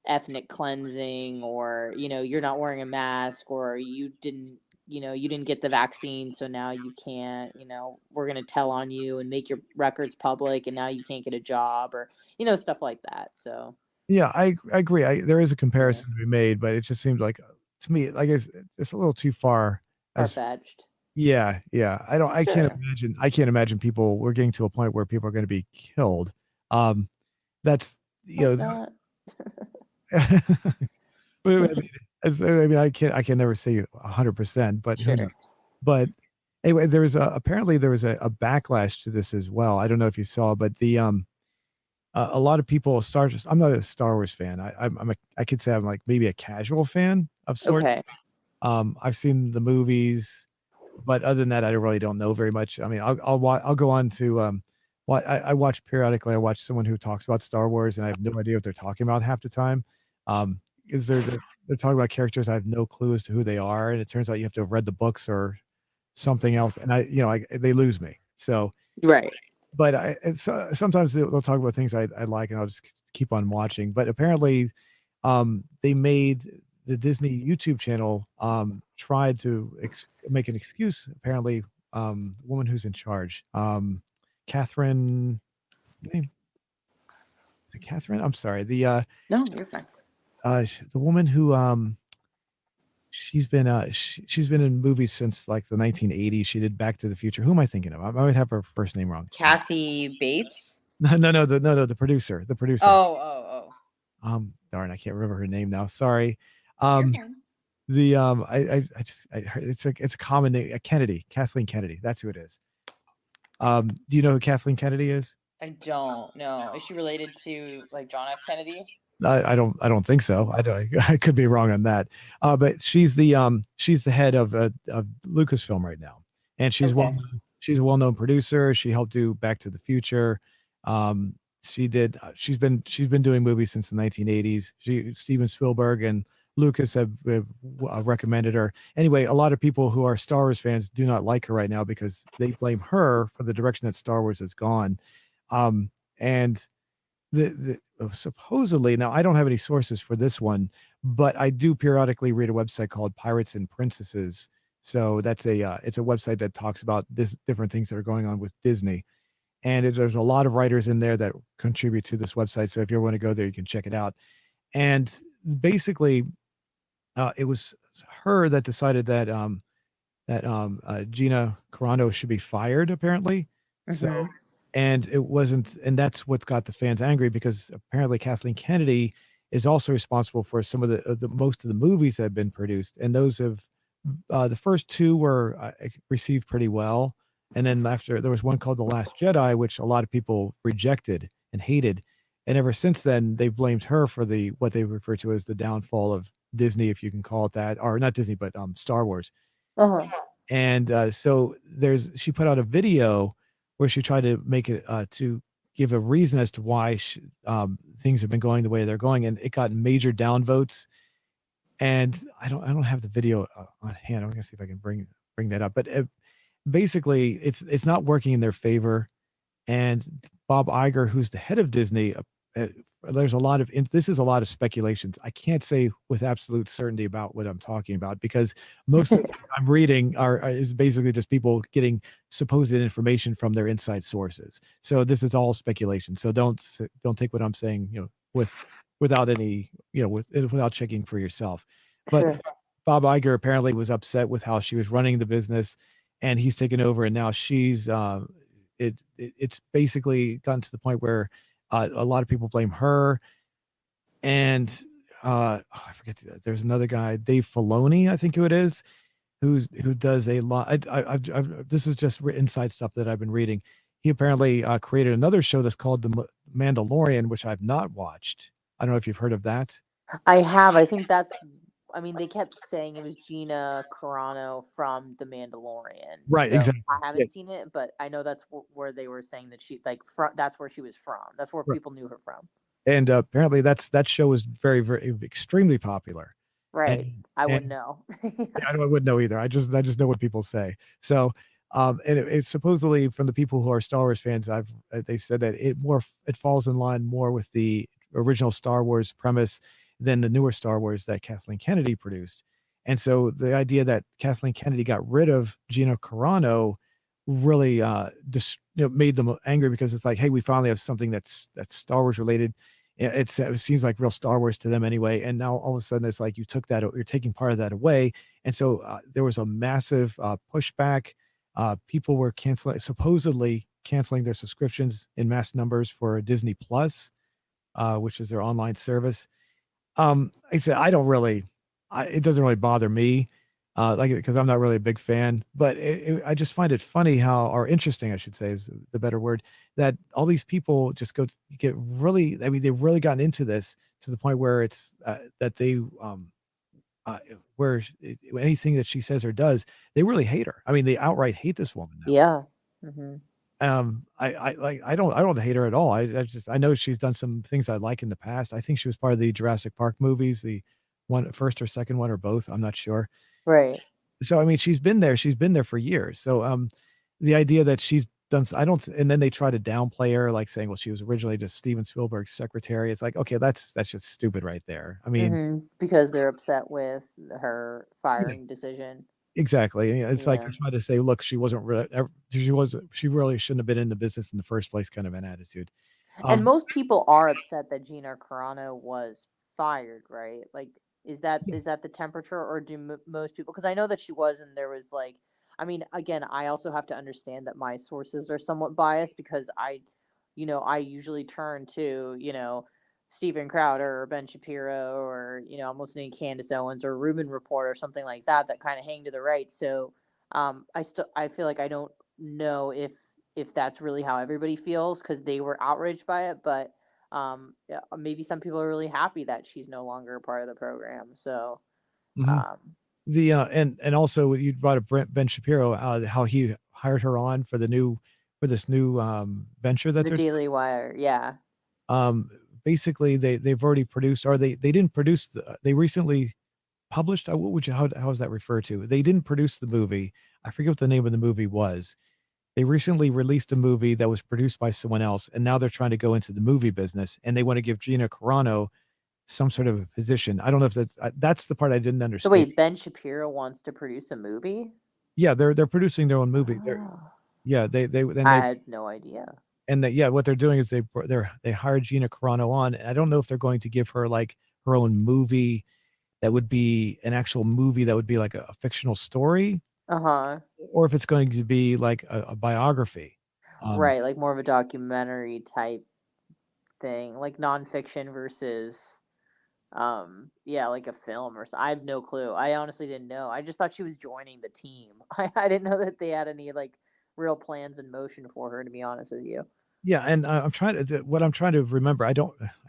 ethnic cleansing, or you're not wearing a mask, or you didn't get the vaccine, so now you can't, we're going to tell on you and make your records public, and now you can't get a job, or stuff like that. So Yeah, I agree. There is a yeah, comparison to be made, but it just seemed like to me, like it's a little too far. As far-fetched. yeah, yeah. I can't Sure. imagine. I can't imagine people. We're getting to a point where people are going to be killed. Um, that's Hope you know. not. I mean, I can never say 100%, but who knows? Sure. But anyway, apparently there was a backlash to this as well. I don't know if you saw, but a lot of people I'm not a Star Wars fan. I could say I'm like maybe a casual fan of sorts. Okay. I've seen the movies, but other than that, I really don't know very much. I mean, I'll go on to I watch periodically. I watch someone who talks about Star Wars, and I have no idea what they're talking about half the time. Is they're talking about characters I have no clue as to who they are, and it turns out you have to have read the books or something else, and they lose me. So, Right. but sometimes they'll talk about things I like, and I'll just keep on watching. But apparently, they made the Disney YouTube channel tried to make an excuse. Apparently, the woman who's in charge, Catherine, name is it Catherine? I'm sorry. No, you're fine. The woman who she's been in movies since like the 1980s. She did Back to the Future. Who am I thinking of? I might have her first name wrong. Kathy Bates. No, the producer, Oh. Darn, I can't remember her name now. Sorry. You're Um, fine. I heard it's a common name, Kennedy, Kathleen Kennedy. That's who it is. Do you know who Kathleen Kennedy is? I don't know. Is she related to like John F. Kennedy? I don't think so. I could be wrong on that. But she's the head of Lucasfilm right now, and Okay. she's a well-known producer. She helped do Back to the Future. She's been doing movies since the 1980s. Steven Spielberg and Lucas have recommended her. Anyway, a lot of people who are Star Wars fans do not like her right now because they blame her for the direction that Star Wars has gone. And supposedly, now I don't have any sources for this one, but I do periodically read a website called Pirates and Princesses. So it's a website that talks about different things that are going on with Disney, and there's a lot of writers in there that contribute to this website. So if you ever want to go there, you can check it out. And basically, it was her that decided that Gina Carano should be fired, apparently. So, and it wasn't, and that's what got the fans angry because apparently Kathleen Kennedy is also responsible for some of the most of the movies that have been produced, and those have the first two were received pretty well, and then after there was one called The Last Jedi, which a lot of people rejected and hated, and ever since then they've blamed her for what they refer to as the downfall of Disney, if you can call it that, or not Disney, but Star Wars. Uh-huh. And so she put out a video where she tried to make it to give a reason as to why things have been going the way they're going, and it got major downvotes. And I don't have the video on hand. I'm gonna see if I can bring that up. But basically, it's not working in their favor. And Bob Iger, who's the head of Disney, there's a lot of this is a lot of speculations. I can't say with absolute certainty about what I'm talking about because most of the things I'm reading is basically just people getting supposed information from their inside sources. So this is all speculation. So don't take what I'm saying, without any, without checking for yourself. But Sure. Bob Iger apparently was upset with how she was running the business, and he's taken over, and now she's it's basically gotten to the point where a lot of people blame her, and I forget, there's another guy, Dave Filoni, I think who it is, who does a lot. This is just inside stuff that I've been reading. He apparently created another show that's called Mandalorian, which I've not watched. I don't know if you've heard of that. I have. I think that's. I mean, they kept saying it was Gina Carano from The Mandalorian. Right, So exactly. I Yeah, haven't seen it, but I know that's where they were saying that she that's where she was from. That's where right. people knew her from. And apparently that show was very, very extremely popular. Right. And I and wouldn't know. yeah, I wouldn't know either. I just know what people say. So, and it's supposedly from the people who are Star Wars fans, they said that it falls in line more with the original Star Wars premise than the newer Star Wars that Kathleen Kennedy produced. And so the idea that Kathleen Kennedy got rid of Gina Carano really made them angry, because it's like, hey, we finally have something that's Star Wars related. It seems like real Star Wars to them anyway. And now all of a sudden it's like you're taking part of that away. And so there was a massive pushback. People were supposedly canceling their subscriptions in mass numbers for Disney Plus, which is their online service. I said, it doesn't really bother me, because I'm not really a big fan, but I just find it funny or interesting, I should say is the better word, that all these people just get really, I mean, they've really gotten into this to the point where it's, that they, anything that she says or does, they really hate her. I mean, they outright hate this woman now. Yeah. Hmm. I don't hate her at all. I know she's done some things I like in the past. I think she was part of the Jurassic Park movies, the one first or second one or both. I'm not sure. Right. So I mean, she's been there for years. So the idea that she's done, I don't, and then they try to downplay her, like saying, well, she was originally just Steven Spielberg's secretary. It's like, okay, that's just stupid right there. I mean, Because they're upset with her yeah, firing decision. exactly. It's like Yeah. they're trying to say, look, she really shouldn't have been in the business in the first place, kind of an attitude. And Um, most people are upset that Gina Carano was fired, right? Like, is that the temperature, or do most people? Because I know that she was, and there was like, I mean, again, I also have to understand that my sources are somewhat biased because I usually turn to Steven Crowder or Ben Shapiro, or I'm listening to Candace Owens or Rubin Report or something like that kind of hang to the right. So I feel like I don't know if that's really how everybody feels because they were outraged by it, but yeah, maybe some people are really happy that she's no longer a part of the program. So mhm. um The and also you brought up Ben Shapiro, how he hired her on for this new venture that the they're Daily Wire, yeah. um basically they've already produced, or they didn't produce they recently published, what would you how is that referred to? They didn't produce the movie. I forget what the name of the movie was. They recently released a movie that was produced by someone else, and now they're trying to go into the movie business, and they want to give Gina Carano some sort of a position. I don't know if that's the part I didn't So understand. wait, Ben Shapiro wants to produce a movie? Yeah, they're producing their own movie. Oh, Yeah, I had no idea. yeah, what they're doing is they hired Gina Carano on, and I don't know if they're going to give her like her own movie that would be an actual movie that would be like a fictional story, Uh-huh. or if it's going to be like a biography. Um, Right, like more of a documentary type thing, like nonfiction versus yeah, like a film or so. I have no clue. I honestly didn't know. I just thought she was joining the team. I didn't know that they had any like real plans in motion for her, to be honest with you. yeah, and what I'm trying to remember. I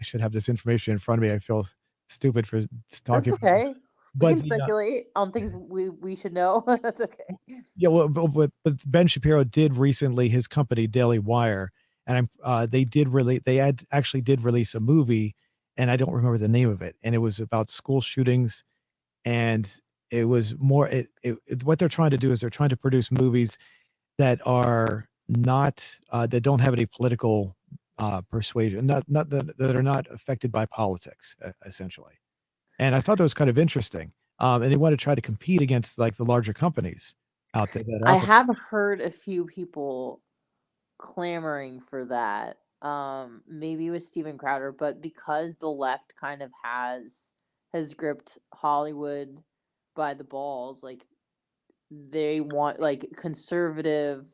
should have this information in front of me. I feel stupid for That's talking about this, okay. We but can speculate on things we should know. That's okay. yeah, well, but Ben Shapiro did recently, his company Daily Wire, and actually did release a movie, and I don't remember the name of it, and it was about school shootings, and it was more what they're trying to do is they're trying to produce movies that are not that don't have any political persuasion, not that are not affected by politics, essentially. And I thought that was kind of interesting. And they want to try to compete against like the larger companies out there that are I out there. have heard a few people clamoring for that. Maybe with Steven Crowder, but because the left kind of has gripped Hollywood by the balls, like they want like conservative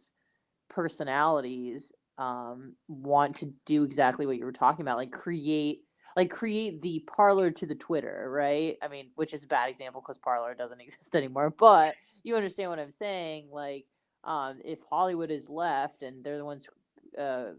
personalities want to do exactly what you were talking about, like create the Parlor to the Twitter, right? I mean, which is a bad example because Parlor doesn't exist anymore, but you understand what I'm saying. Like if Hollywood is left and they're the ones uh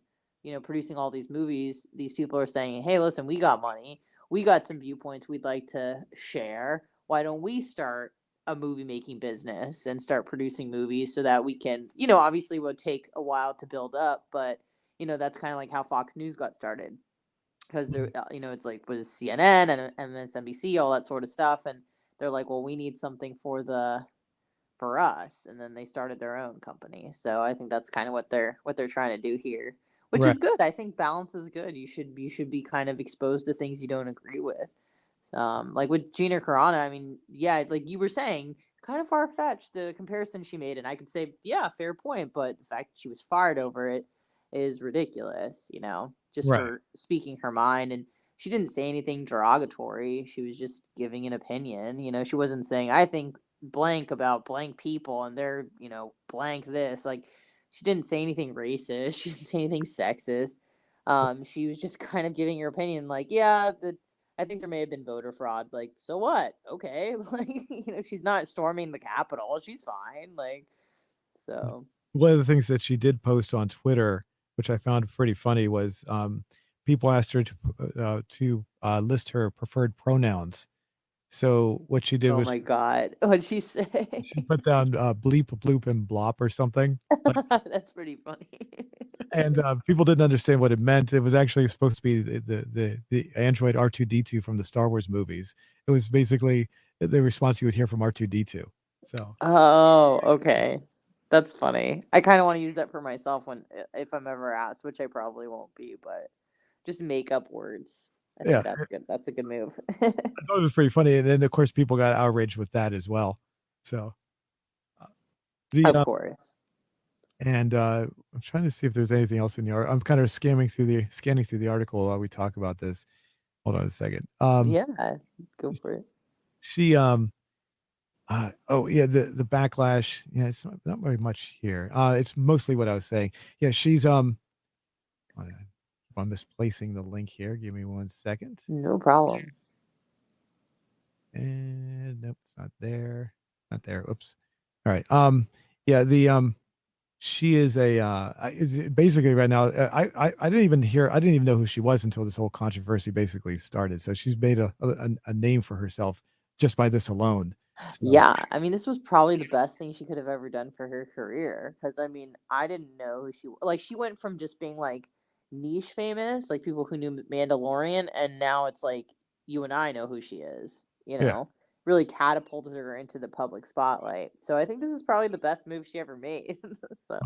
producing all these movies, these people are saying, hey, listen, we got money, we got some viewpoints we'd like to share. Why don't we start a movie making business and start producing movies so that we can, obviously it would take a while to build up, but that's kind of like how Fox News got started, because they're it's like was CNN and MSNBC, all that sort of stuff, and they're like, well, we need something for us, and then they started their own company. So I think that's kind of what they're trying to do here, which Right. is good. I think balance is good. You should be kind of exposed to things you don't agree with. Like with Gina Carano, I mean, yeah, like you were saying, kind of far fetched the comparison she made, and I could say, yeah, fair point, but the fact that she was fired over it is ridiculous. Just Right. for speaking her mind, and she didn't say anything derogatory. She was just giving an opinion. She wasn't saying, I think blank about blank people and they're, blank this. Like, she didn't say anything racist. She didn't say anything sexist. She was just kind of giving her opinion, like, yeah, I think there may have been voter fraud. Like, so what? Okay. Like, she's not storming the Capitol. She's fine. Like, so. One of the things that she did post on Twitter, which I found pretty funny, was people asked her to list her preferred pronouns. So what she did Oh was my God. What'd she say? she put down bleep, bloop, and blop or something. Like, That's pretty funny. and people didn't understand what it meant. It was actually supposed to be the android R2D2 from the Star Wars movies. It was basically the response you would hear from R2D2. So Oh, okay. That's funny. I kind of want to use that for myself if I'm ever asked, which I probably won't be, but just make up words. I yeah, think that's good. That's a good move. I thought it was pretty funny. And then of course people got outraged with that as well. So uh, the Of course. and I'm trying to see if there's anything else in the art. I'm kind of scanning through the article while we talk about this. Hold on a second. Yeah, go for it. She oh yeah, the backlash. Yeah, it's not very much here. It's mostly what I was saying. Yeah, she's I'm misplacing the link here. Give me 1 second. No problem. And nope, it's not there. Not there. Oops. All right. Yeah, she is basically right now. I didn't even know who she was until this whole controversy basically started. So she's made a name for herself just by this alone. So, Yeah, I mean, this was probably the best thing she could have ever done for her career. Because I mean, I didn't know who like. She went from just being like niche famous, like people who knew Mandalorian, and now it's like you and I know who she is. yeah. Really catapulted her into the public spotlight. So I think this is probably the best move she ever made. So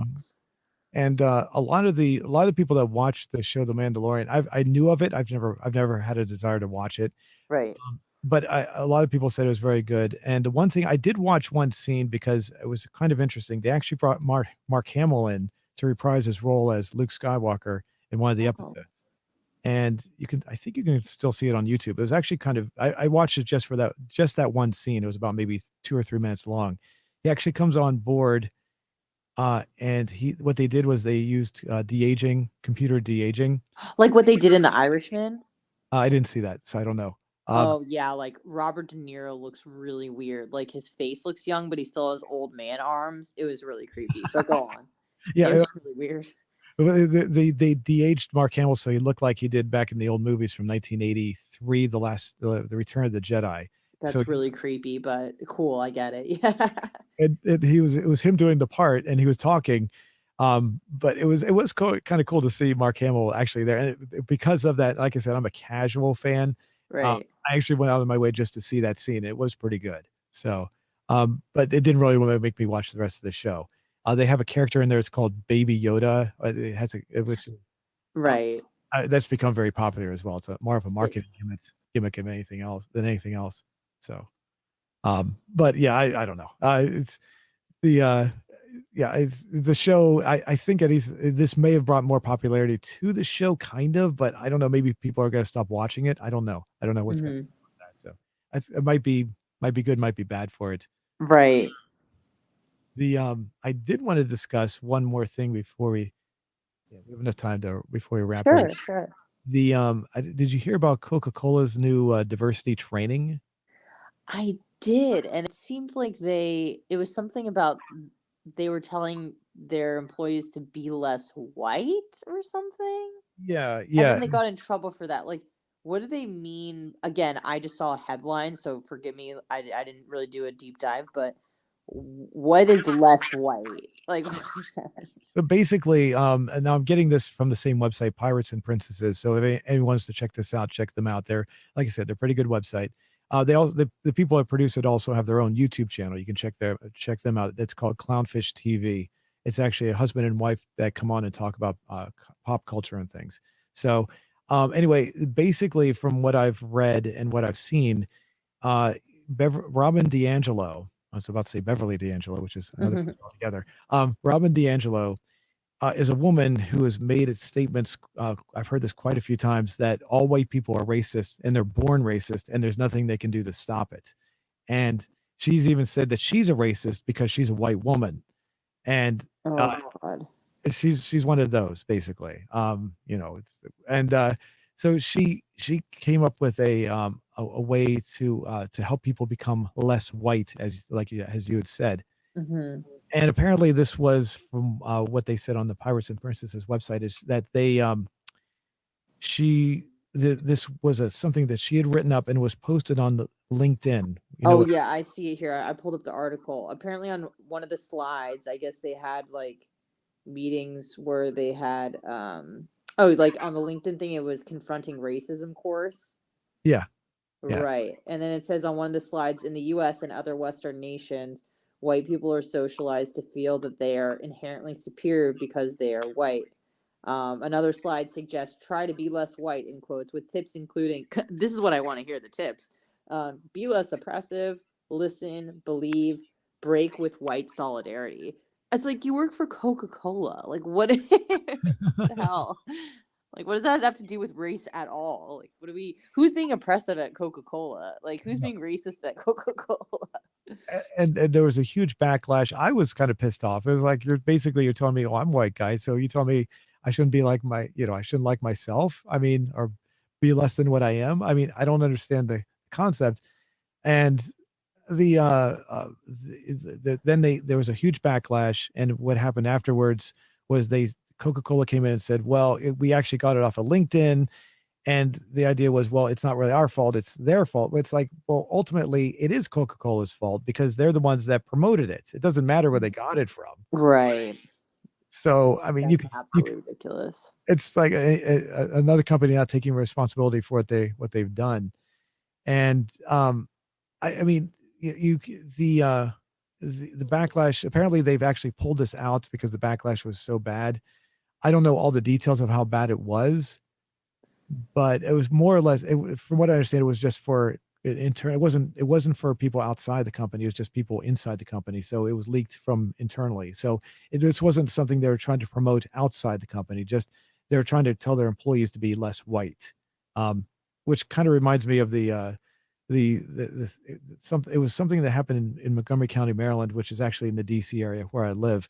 And a lot of the people that watch the show The Mandalorian, I knew of it. I've never had a desire to watch it. right. But a lot of people said it was very good. And the one thing I did watch one scene because it was kind of interesting. They actually brought Mark Hamill in to reprise his role as Luke Skywalker in one of the Oh, episodes. And I think you can still see it on YouTube. It was actually kind of, I watched it just for that one scene. It was about maybe 2 or 3 minutes long. He actually comes on board. And what they did was they used de-aging, computer de-aging. like what they did in The Irishman. I didn't see that, so I don't know. Oh yeah, like Robert De Niro looks really weird. Like his face looks young, but he still has old man arms. It was really creepy. But go on. Yeah, It was really weird. they de-aged Mark Hamill so he looked like he did back in the old movies from 1983, the Return of the Jedi. That's So really creepy, but cool. I get it. Yeah. it was him doing the part, and he was talking. But it was kind of cool to see Mark Hamill actually there, and because of that, like I said, I'm a casual fan. Right. I actually went out of my way just to see that scene. It was pretty good. So, but it didn't really want to make me watch the rest of the show. They have a character in there. It's called Baby Yoda. It has which is Right. that's become very popular as well. It's more of a It- marketing gimmick than anything else. So, but yeah, I don't know. It's the yeah, it's the show. I think this may have brought more popularity to the show, kind of, but I don't know. Maybe people are going to stop watching it. I don't know. I don't know what's going to Mhm. happen with that. So it might be good, might be bad for it. Right. The I did want to discuss one more thing before we have enough time before we wrap up. Sure. The did you hear about Coca-Cola's new diversity training? I did, and it seemed like it was something about they were telling their employees to be less white or something. Yeah, And yeah. then they got in trouble for that. Like, what do they mean? Again, I just saw a headline, so forgive me. I didn't really do a deep dive, but what is less white? Like, what does that mean? So basically, and now I'm getting this from the same website, Pirates and Princesses. So if anyone wants to check this out, check them out. They're, like I said, they're a pretty good website. They also the people that produce it also have their own YouTube channel. You can check them out. It's called Clownfish TV. It's actually a husband and wife that come on and talk about pop culture and things. So anyway, basically from what I've read and what I've seen, uh, Robin DiAngelo. I was about to say Beverly D'Angelo, which is another person altogether. Robin DiAngelo is a woman who has made its statements. I've heard this quite a few times that all white people are racist and they're born racist, and there's nothing they can do to stop it. And she's even said that she's a racist because she's a white woman, and Oh God. she's one of those basically. So she came up with a way to help people become less white, as you had said. Mm-hmm. And apparently this was from what they said on the Pirates and Princesses website, is that this was something that she had written up and was posted on the LinkedIn. Yeah, I see it here. I pulled up the article. Apparently, on one of the slides, I guess they had like meetings where they had like on the LinkedIn thing, it was confronting racism course. Yeah. Right. And then it says on one of the slides, in the US and other Western nations, white people are socialized to feel that they are inherently superior because they are white. Another slide suggests try to be less white, in quotes, with tips including this is what I want to hear, the tips. Be less oppressive, listen, believe, break with white solidarity. It's like you work for Coca-Cola. Like, what the hell? Like, what does that have to do with race at all? Like, who's being oppressive at Coca-Cola? Like, who's being racist at Coca-Cola? And there was a huge backlash. I was kind of pissed off. It was like, you're telling me, oh, I'm a white guy, so you tell me I shouldn't be like I shouldn't like myself. I mean, or be less than what I am. I mean, I don't understand the concept. And there was a huge backlash, and what happened afterwards was Coca-Cola came in and said, well, we actually got it off of LinkedIn. And the idea was, well, it's not really our fault, it's their fault. But it's like, well, ultimately it is Coca-Cola's fault because they're the ones that promoted it. It doesn't matter where they got it from. Right. So, I mean, That's absolutely ridiculous. It's like another company not taking responsibility for what they've done. And I mean, the backlash, apparently they've actually pulled this out because the backlash was so bad. I don't know all the details of how bad it was, but it was more or less, from what I understand, it was just for internal. It wasn't for people outside the company. It was just people inside the company. So it was leaked from internally. So this wasn't something they were trying to promote outside the company. Just they were trying to tell their employees to be less white, which kind of reminds me of it was something that happened in Montgomery County, Maryland, which is actually in the DC area where I live.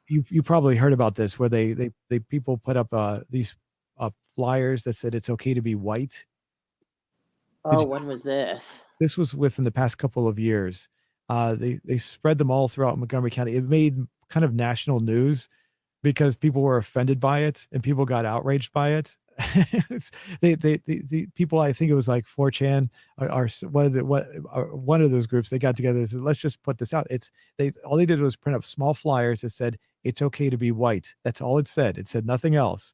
You probably heard about this, where they people put up these flyers that said it's okay to be white. When was this? This was within the past couple of years. They spread them all throughout Montgomery County. It made kind of national news because people were offended by it and people got outraged by it. The people, I think it was like 4chan, are one of those groups. They got together and said, let's just put this out. All they did was print up small flyers that said it's okay to be white. That's all it said. It said nothing else.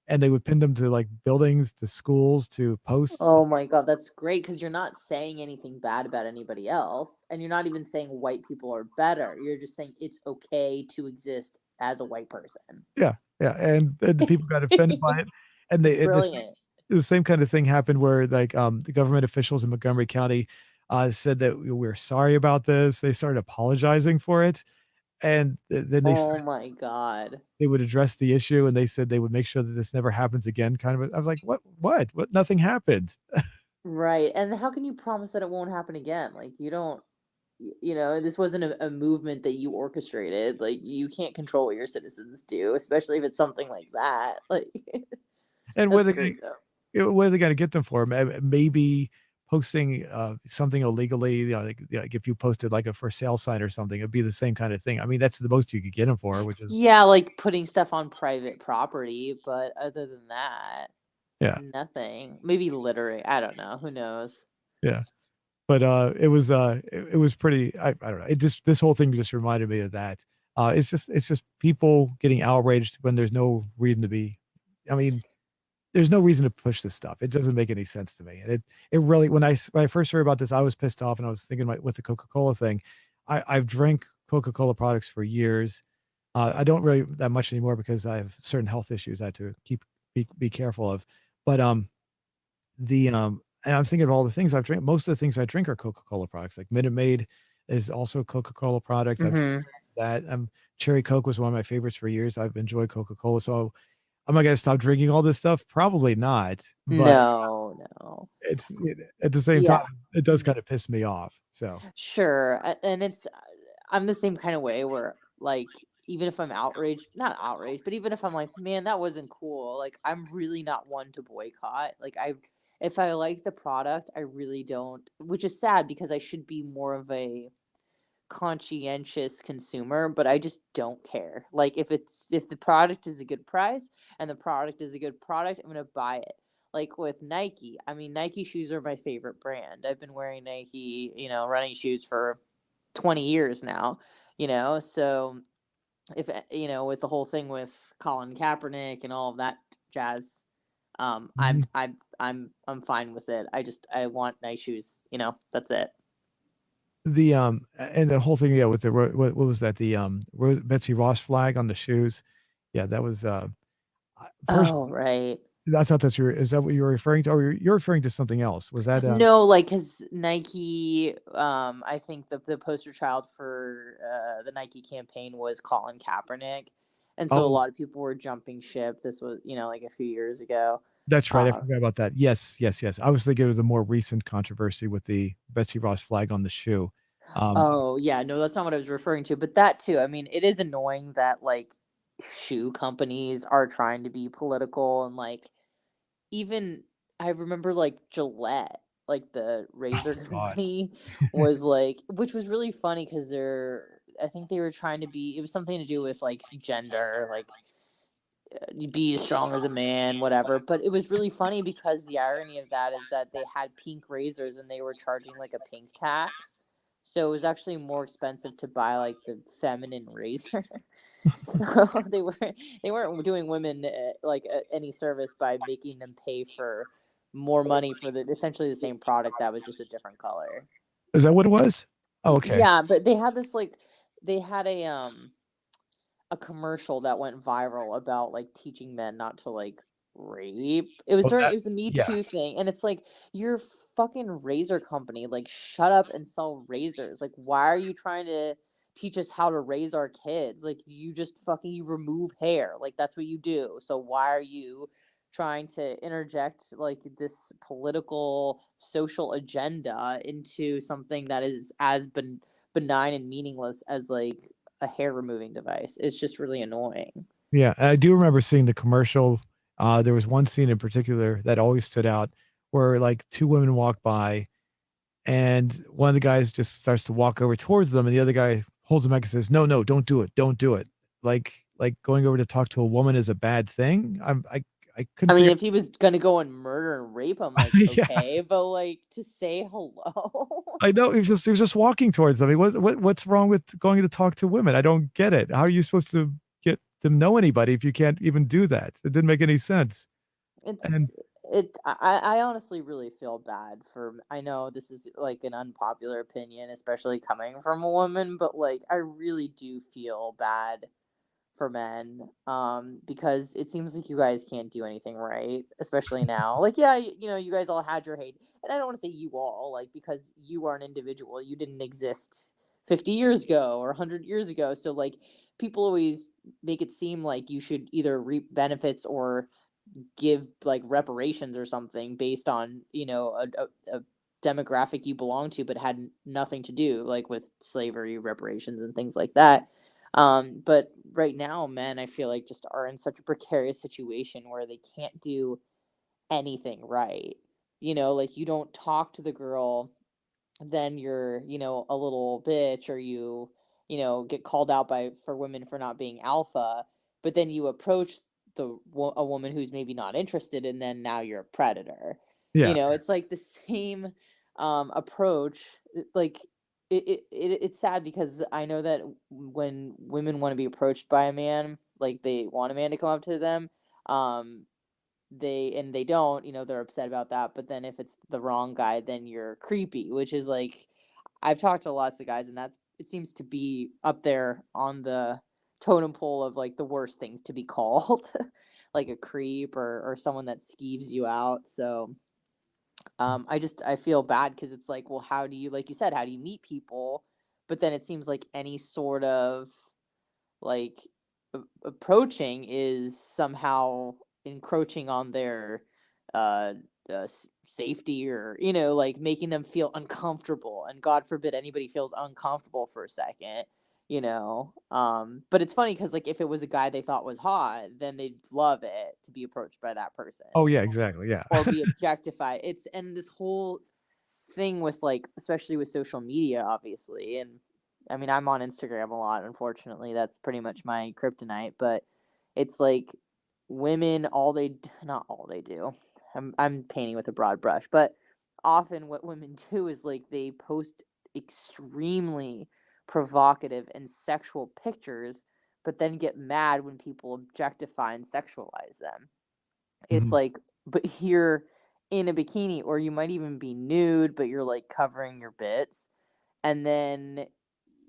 And they would pin them to like buildings, to schools, to posts. Oh my God, that's great, because you're not saying anything bad about anybody else, and you're not even saying white people are better. You're just saying it's okay to exist as a white person. Yeah, and the people got offended by it, and Brilliant. The same kind of thing happened where like the government officials in Montgomery County said that we're sorry about this. They started apologizing for it, and then Oh my God. they would address the issue, and they said they would make sure that this never happens again. Kind of, I was like, what? Nothing happened. Right. And how can you promise that it won't happen again? Like, you don't, this wasn't a movement that you orchestrated. Like, you can't control what your citizens do, especially if it's something like that. Like, And that's great, though. what are they going to get them for? Maybe posting something illegally, like if you posted like a for sale sign or something, it'd be the same kind of thing. I mean, that's the most you could get them for, which is Yeah, like putting stuff on private property, but other than that, yeah, nothing. Maybe littering. I don't know. Who knows? yeah. But it was pretty. I don't know. It just this whole thing just reminded me of that. It's just people getting outraged when there's no reason to be. I mean, there's no reason to push this stuff. It doesn't make any sense to me. And it really when I first heard about this, I was pissed off, and I was thinking about with the Coca-Cola thing. I've drank Coca-Cola products for years. I don't really that much anymore because I have certain health issues I have to be careful of. But and I'm thinking of all the things I've drank. Most of the things I drink are Coca-Cola products. Like Minute Maid is also a Coca-Cola product. I've Mm-hmm. that. Cherry Coke was one of my favorites for years. I've enjoyed Coca-Cola. So am I going to stop drinking all this stuff? Probably not. But No. at the same time, Yeah. it does kind of piss me off. So Sure. And it's I'm the same kind of way where like even if I'm outraged, not outraged, but even if I'm like, man, that wasn't cool, like I'm really not one to boycott. Like if I like the product, I really don't, which is sad because I should be more of a conscientious consumer, but I just don't care. Like if the product is a good price and the product is a good product, I'm gonna buy it. Like with Nike, I mean Nike shoes are my favorite brand. I've been wearing Nike, running shoes for 20 years now, so if with the whole thing with Colin Kaepernick and all of that jazz, mhm. I'm fine with it. I want nice shoes, that's it. And the whole thing, yeah, with the what was that? The Betsy Ross flag on the shoes. Yeah, that was Oh, personally. right. I thought that's your. Is that what you were referring to? Or you're referring to something else? Was that No, like because Nike, I think the poster child for the Nike campaign was Colin Kaepernick, and so a Oh, lot of people were jumping ship. This was, like a few years ago. that's right. I Uh, forgot about that. Yes, yes, yes. I was thinking of the more recent controversy with the Betsy Ross flag on the shoe. Um, oh yeah, no, that's not what I was referring to, but that too. I mean, it is annoying that like shoe companies are trying to be political and like even I remember like Gillette, like the oh razor God. company, was like, which was really funny because I think they were trying to be, it was something to do with like gender, like you be as strong as a man, whatever. But it was really funny because the irony of that is that they had pink razors and they were charging like a pink tax. So it was actually more expensive to buy like the feminine razor. So they weren't doing women like any service by making them pay for more money for the essentially the same product that was just a different color. Is that what it was? Oh, okay. Yeah, but they had this like they had a commercial that went viral about like teaching men not to like rape. Oh, It was a Me Too yes. thing, and it's like you're a fucking razor company. Like, shut up and sell razors. Like, why are you trying to teach us how to raise our kids? Like, you just fucking you remove hair. Like, that's what you do. So why are you trying to interject like this political social agenda into something that is as benign and meaningless as like a hair removing device? It's just really annoying. Yeah, I do remember seeing the commercial. There was one scene in particular that always stood out where like two women walk by and one of the guys just starts to walk over towards them and the other guy holds him back and says, "No, no, don't do it. Don't do it." Like going over to talk to a woman is a bad thing. I couldn't I mean, figure if he was gonna go and murder and rape, I'm like, yeah, okay, but like to say hello. I know he was just walking towards them. He was what's wrong with going to talk to women? I don't get it. How are you supposed to get to know anybody if you can't even do that? It didn't make any sense. And It's I honestly really feel bad for, I know this is like an unpopular opinion, especially coming from a woman, but like I really do feel bad for men, because it seems like you guys can't do anything right, especially now. Like, yeah, you guys all had your hate, and I don't want to say you all, like, because you are an individual, you didn't exist 50 years ago or 100 years ago, so like people always make it seem like you should either reap benefits or give like reparations or something based on a demographic you belong to, but had nothing to do like with slavery reparations and things like that. But right now men, I feel like, just are in such a precarious situation where they can't do anything right. like you don't talk to the girl, then you're, a little bitch, or get called out for women for not being alpha, but then you approach a woman who's maybe not interested, and then now you're a predator. Yeah. It's like the same approach. Like it's sad because I know that when women want to be approached by a man, like they want a man to come up to them, um they don't, they're upset about that. But then if it's the wrong guy, then you're creepy, which is like, I've talked to lots of guys, and it seems to be up there on the totem pole of like the worst things to be called, like a creep, or someone that skeeves you out. So I feel bad because it's like, well, how do you, like you said, how do you meet people? But then it seems like any sort of like approaching is somehow encroaching on their uh, safety, or like making them feel uncomfortable, and god forbid anybody feels uncomfortable for a second. But it's funny because like if it was a guy they thought was hot, then they'd love it to be approached by that person, Oh yeah, exactly. Yeah. or be objectified. And this whole thing with, like, especially with social media, obviously. And I mean, I'm on Instagram a lot, unfortunately. That's pretty much my kryptonite. But it's like women, not all they do. I'm painting with a broad brush, but often what women do is like they post extremely provocative and sexual pictures, but then get mad when people objectify and sexualize them. It's Mhm. like, but you're in a bikini, or you might even be nude, but you're like covering your bits. And then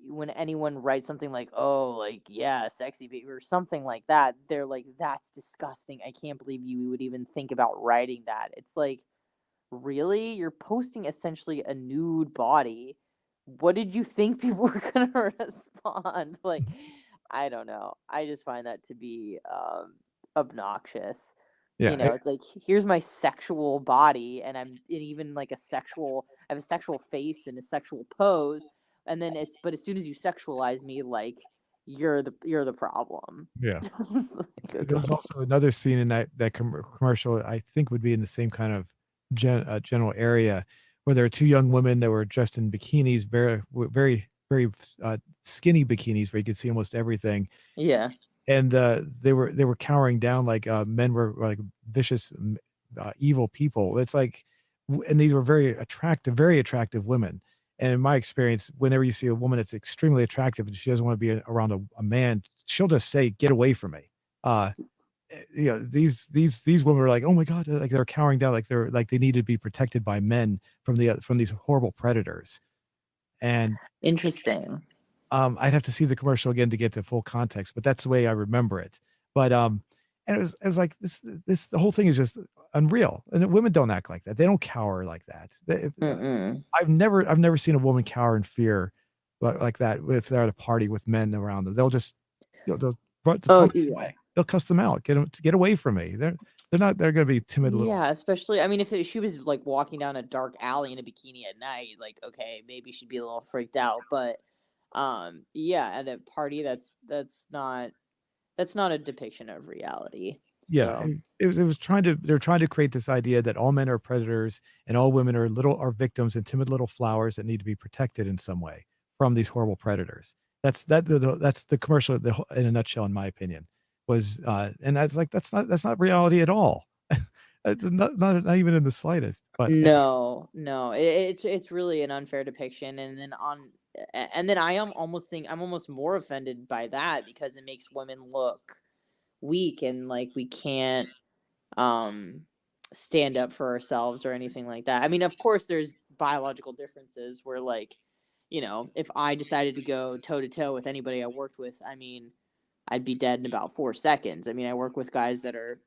when anyone writes something like, oh, like, yeah, sexy baby, or something like that, they're like, that's disgusting. I can't believe you would even think about writing that. It's like, really? You're posting essentially a nude body. What did you think people were going to respond? Like, I don't know. I just find that to be obnoxious. Yeah. It's like, here's my sexual body, and I'm in even like I have a sexual face and a sexual pose. And then, but as soon as you sexualize me, like, you're the problem. Yeah. Like, There was okay. also another scene in that commercial, I think would be in the same kind of general area, where there were two young women that were dressed in bikinis, very, very skinny bikinis where you could see almost everything. Yeah. And they were cowering down like men were like vicious, evil people. It's like, and these were very attractive women. And in my experience, whenever you see a woman that's extremely attractive and she doesn't want to be around a man, she'll just say, "Get away from me." Uh, these women are like, "Oh my god," like they're cowering down, like they're like they need to be protected by men from these horrible predators. And Interesting. I'd have to see the commercial again to get the full context, but that's the way I remember it. But and it was like the whole thing is just unreal. And women don't act like that. They don't cower like that. Mm-mm. I've never seen a woman cower in fear like that if they're at a party with men around them. They'll just they'll Oh, tell them yeah. away. They'll cuss them out. Get away from me. They're gonna be timid little. Yeah, especially, I mean, if she was like walking down a dark alley in a bikini at night, like, okay, maybe she'd be a little freaked out. But yeah, at a party, that's not a depiction of reality. Yeah, So, it was they're trying to create this idea that all men are predators and all women are victims and timid little flowers that need to be protected in some way from these horrible predators. That's the commercial in a nutshell, in my opinion. Was and that's like that's not reality at all. It's not even in the slightest. But no, no, it's really an unfair depiction. And then I'm almost more offended by that, because it makes women look weak, and like we can't um stand up for ourselves or anything like that. I mean, of course there's biological differences where, like, if I decided to go toe to toe with anybody I worked with, I mean, I'd be dead in about 4 seconds. I mean, I work with guys that are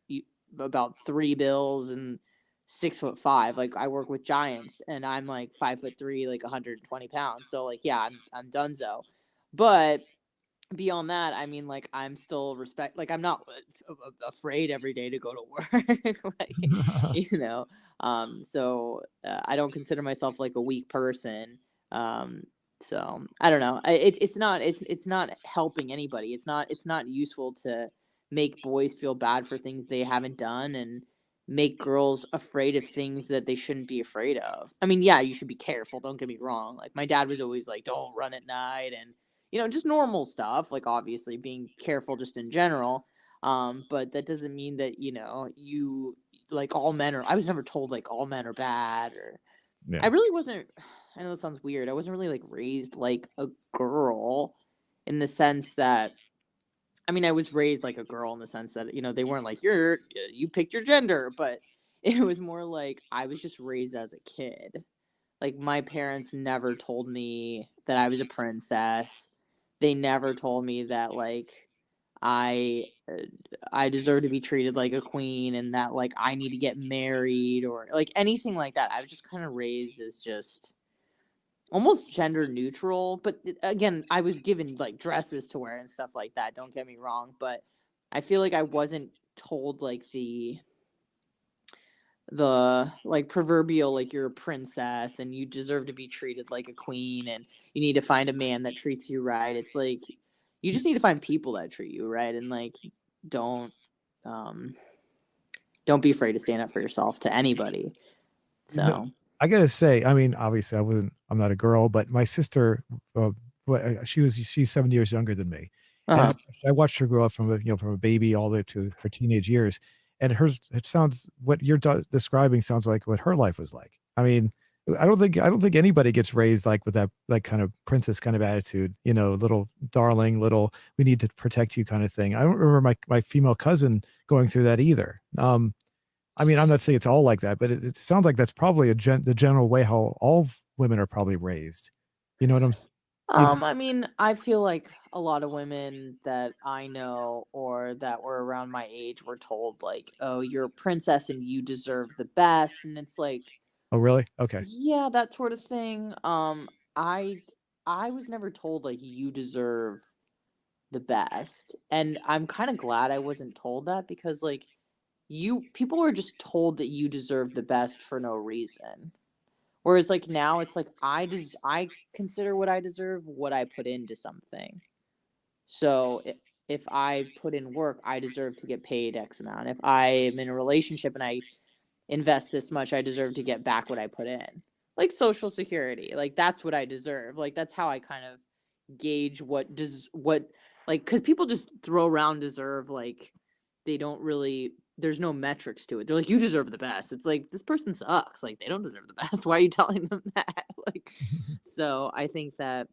about 3 bills and 6'5". Like, I work with giants, and I'm like 5'3", like 120 pounds. So like, yeah, I'm donezo. But beyond that, I mean, like, I'm still like, I'm not afraid every day to go to work. Like, you know. So I don't consider myself like a weak person. Um, so I don't know. It's not helping anybody. It's not useful to make boys feel bad for things they haven't done, and make girls afraid of things that they shouldn't be afraid of. I mean, yeah, you should be careful. Don't get me wrong. Like my dad was always like, don't run at night, and just normal stuff. Like obviously being careful just in general. But that doesn't mean that you like all men are. I was never told like all men are bad, or Yeah. I really wasn't. I know it sounds weird. I wasn't really like raised like a girl, in the sense that. I mean, I was raised like a girl in the sense that, they weren't like, you picked your gender, but it was more like I was just raised as a kid. Like my parents never told me that I was a princess. They never told me that like I I deserve to be treated like a queen, and that like I need to get married or like anything like that. I was just kind of raised as just almost gender neutral, but again, I was given like dresses to wear and stuff like that, don't get me wrong, but I feel like I wasn't told like the like proverbial like you're a princess and you deserve to be treated like a queen and you need to find a man that treats you right. It's like you just need to find people that treat you right, and like don't um don't be afraid to stand up for yourself to anybody. So I gotta say, I mean, obviously, I'm not a girl, but my sister, she's 7 years younger than me, and I watched her grow up from a baby all the way to her teenage years, and what you're describing sounds like what her life was like. I mean, I don't think anybody gets raised like with that like kind of princess kind of attitude, little darling, little we need to protect you kind of thing. I don't remember my female cousin going through that either. I mean, I'm not saying it's all like that, but it sounds like that's probably the general way how all women are probably raised. You know what I'm saying? I mean, I feel like a lot of women that I know or that were around my age were told like, "Oh, you're a princess and you deserve the best." And it's like, Oh, really? Okay. yeah, that sort of thing. I I was never told like you deserve the best. And I'm kind of glad I wasn't told that, because like people are just told that you deserve the best for no reason. Whereas like now it's like I consider what I deserve what I put into something. So if I put in work, I deserve to get paid X amount. If I am in a relationship and I invest this much, I deserve to get back what I put in. Like Social Security, like that's what I deserve. Like that's how I kind of gauge because people just throw around deserve like they don't really. There's no metrics to it. They're like, you deserve the best. It's like, this person sucks. Like, they don't deserve the best. Why are you telling them that? Like, so I think that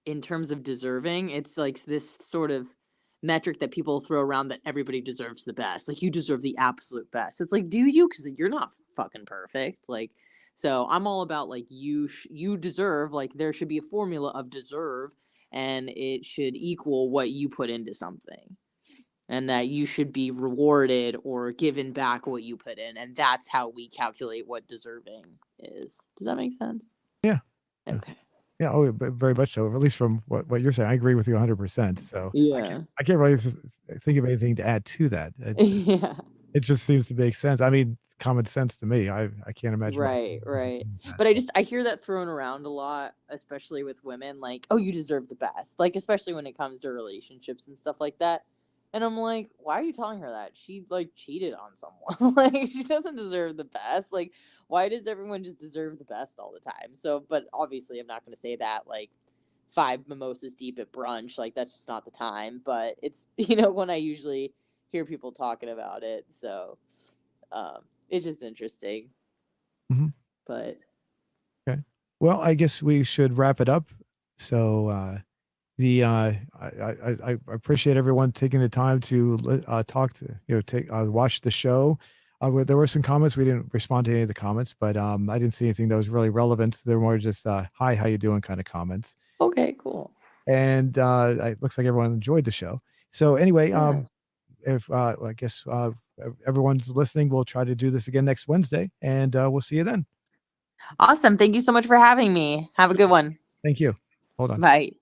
in terms of deserving, it's like this sort of metric that people throw around that everybody deserves the best. Like, you deserve the absolute best. It's like, do you? Because you're not fucking perfect. Like, so I'm all about like you deserve. Like, there should be a formula of deserve, and it should equal what you put into something, and that you should be rewarded or given back what you put in. And that's how we calculate what deserving is. Does that make sense? Yeah. Okay. Yeah. Oh, very much so. At least from what you're saying, I agree with you 100%. So Yeah. I can't really think of anything to add to that. Yeah. It just seems to make sense. I mean, common sense to me. I can't imagine. Right. But I hear that thrown around a lot, especially with women, like, oh, you deserve the best. Like, especially when it comes to relationships and stuff like that. And I'm like, why are you telling her that? She like cheated on someone. Like, she doesn't deserve the best. Like, why does everyone just deserve the best all the time? So, but obviously I'm not going to say that like 5 mimosas deep at brunch. Like, that's just not the time. But it's, when I usually hear people talking about it. So, it's just interesting. Mm-hmm. But okay. Well, I guess we should wrap it up. So, I appreciate everyone taking the time to talk to watch the show. There were some comments. We didn't respond to any of the comments, but I didn't see anything that was really relevant. They're more just hi, how you doing kind of comments. Okay, cool. And it looks like everyone enjoyed the show. So anyway, if I guess everyone's listening, we'll try to do this again next Wednesday, and we'll see you then. Awesome. Thank you so much for having me. Have a good one. Thank you. Hold on. Bye.